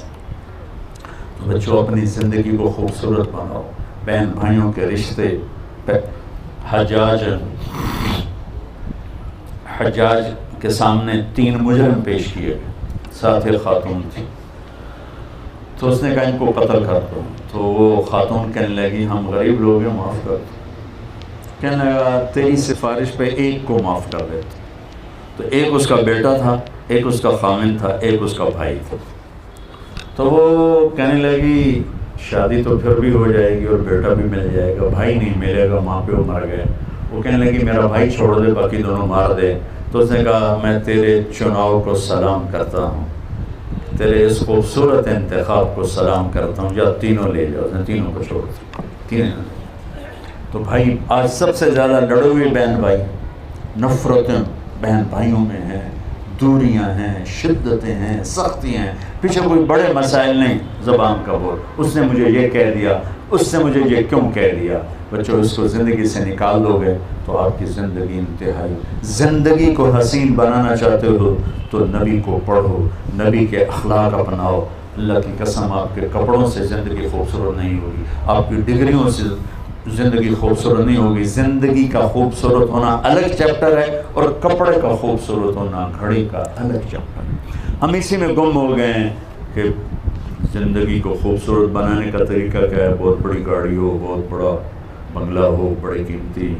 تو بچوں اپنی زندگی کو خوبصورت بناؤ، بہن بھائیوں کے رشتے۔ حجاج کے سامنے 3 مجرم پیش کیے گئے، ساتھ ایک خاتون تھی، تو اس نے کہا ان کو قتل کر دو، تو وہ خاتون کہنے لگی ہم غریب لوگ ہیں، معاف کر دو۔ کہنے لگا تیری سفارش پہ ایک کو معاف کر دیتا، تو ایک اس کا بیٹا تھا، ایک اس کا خامن تھا، ایک اس کا بھائی تھا۔ تو وہ کہنے لگی شادی تو پھر بھی ہو جائے گی اور بیٹا بھی مل جائے گا، بھائی نہیں ملے گا، ماں پہ وہ مر گئے۔ وہ کہنے لگی میرا بھائی چھوڑ دے، باقی دونوں مار دے۔ تو اس نے کہا میں تیرے چناؤ کو سلام کرتا ہوں، تیرے اس خوبصورت انتخاب کو سلام کرتا ہوں، جا تینوں لے جاؤ۔ اس نے تینوں کو چھوڑ دیا، تینوں۔ تو بھائی آج سب سے زیادہ لڑے ہوئے بہن بھائی، نفرتیں بہن بھائیوں میں ہیں، دوریاں ہیں، شدتیں ہیں، سختیاں ہیں، پیچھے کوئی بڑے مسائل نہیں، زبان کا بول، اس نے مجھے یہ کہہ دیا، اس نے مجھے یہ کیوں کہہ دیا۔ بچوں اس کو زندگی سے نکال دو گے تو آپ کی زندگی انتہائی۔ زندگی کو حسین بنانا چاہتے ہو تو نبی کو پڑھو، نبی کے اخلاق اپناؤ۔ اللہ کی قسم آپ کے کپڑوں سے زندگی خوبصورت نہیں ہوگی، آپ کی ڈگریوں سے زندگی خوبصورت نہیں ہوگی۔ زندگی کا خوبصورت ہونا الگ چیپٹر ہے، اور کپڑے کا خوبصورت ہونا گھڑی کا الگ چیپٹر ہے۔ ہم اسی میں گم ہو گئے ہیں کہ زندگی کو خوبصورت بنانے کا طریقہ کیا ہے، بہت بڑی گاڑی ہو، بہت بڑا بنگلہ ہو، بڑی قیمتی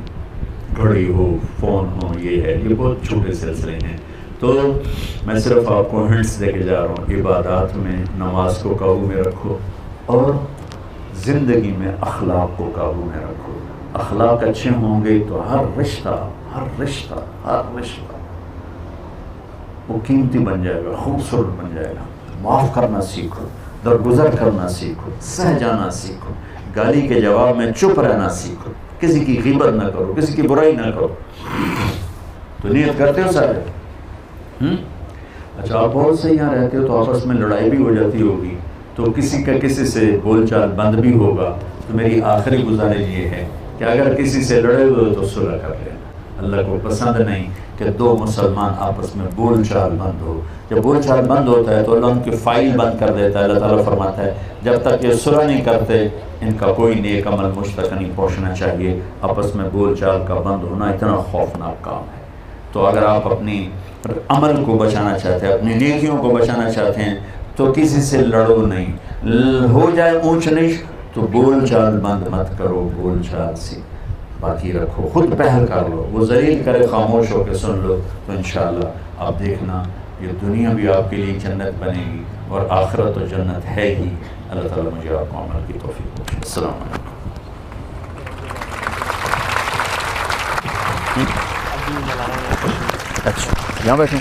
گھڑی ہو، فون ہو، یہ ہے، یہ بہت چھوٹے سلسلے ہیں۔ تو میں صرف آپ کو ہنٹس دے کے جا رہا ہوں، عبادات میں نماز کو قابو میں رکھو، اور زندگی میں اخلاق کو قابو میں رکھو۔ اخلاق اچھے ہوں گے تو ہر رشتہ وہ قیمتی بن جائے گا، خوبصورت بن جائے گا۔ معاف کرنا سیکھو، درگزر کرنا سیکھو، سہ جانا سیکھو، گالی کے جواب میں چپ رہنا سیکھو، کسی کی غیبت نہ کرو، کسی کی برائی نہ کرو۔ تو نیت کرتے ہو سارے؟ اچھا آپ بہت سے یہاں رہتے ہو تو آپس میں لڑائی بھی ہو جاتی ہوگی، تو کسی کا کسی سے بول چال بند بھی ہوگا، تو میری آخری گزارش یہ ہے کہ اگر کسی سے لڑے ہوئے تو صلح کر لینا۔ اللہ کو پسند نہیں کہ 2 مسلمان آپس میں بول چال بند ہو۔ جب بول چال بند ہوتا ہے تو اللہ ان کی فائل بند کر دیتا ہے۔ اللہ تعالیٰ فرماتا ہے جب تک یہ صلح نہیں کرتے ان کا کوئی نیک عمل مجھ تک نہیں پہنچنا چاہیے۔ آپس میں بول چال کا بند ہونا اتنا خوفناک کام ہے۔ تو اگر آپ اپنی عمل کو بچانا چاہتے ہیں، اپنی نیکیوں کو بچانا چاہتے ہیں، تو کسی سے لڑو نہیں۔ ہو جائے اونچ نیچ تو بول چال بند مت کرو، بول چال سے باقی رکھو، خود پہل کر لو۔ وہ ذلیل کرے خاموش ہو کے سن لو، تو انشاءاللہ آپ دیکھنا یہ دنیا بھی آپ کے لیے جنت بنے گی، اور آخرت تو جنت ہے ہی۔ اللہ تعالیٰ مجھے آپ کو عمل کی توفیق دے۔ السلام علیکم۔ اچھا یہاں بیٹھیں۔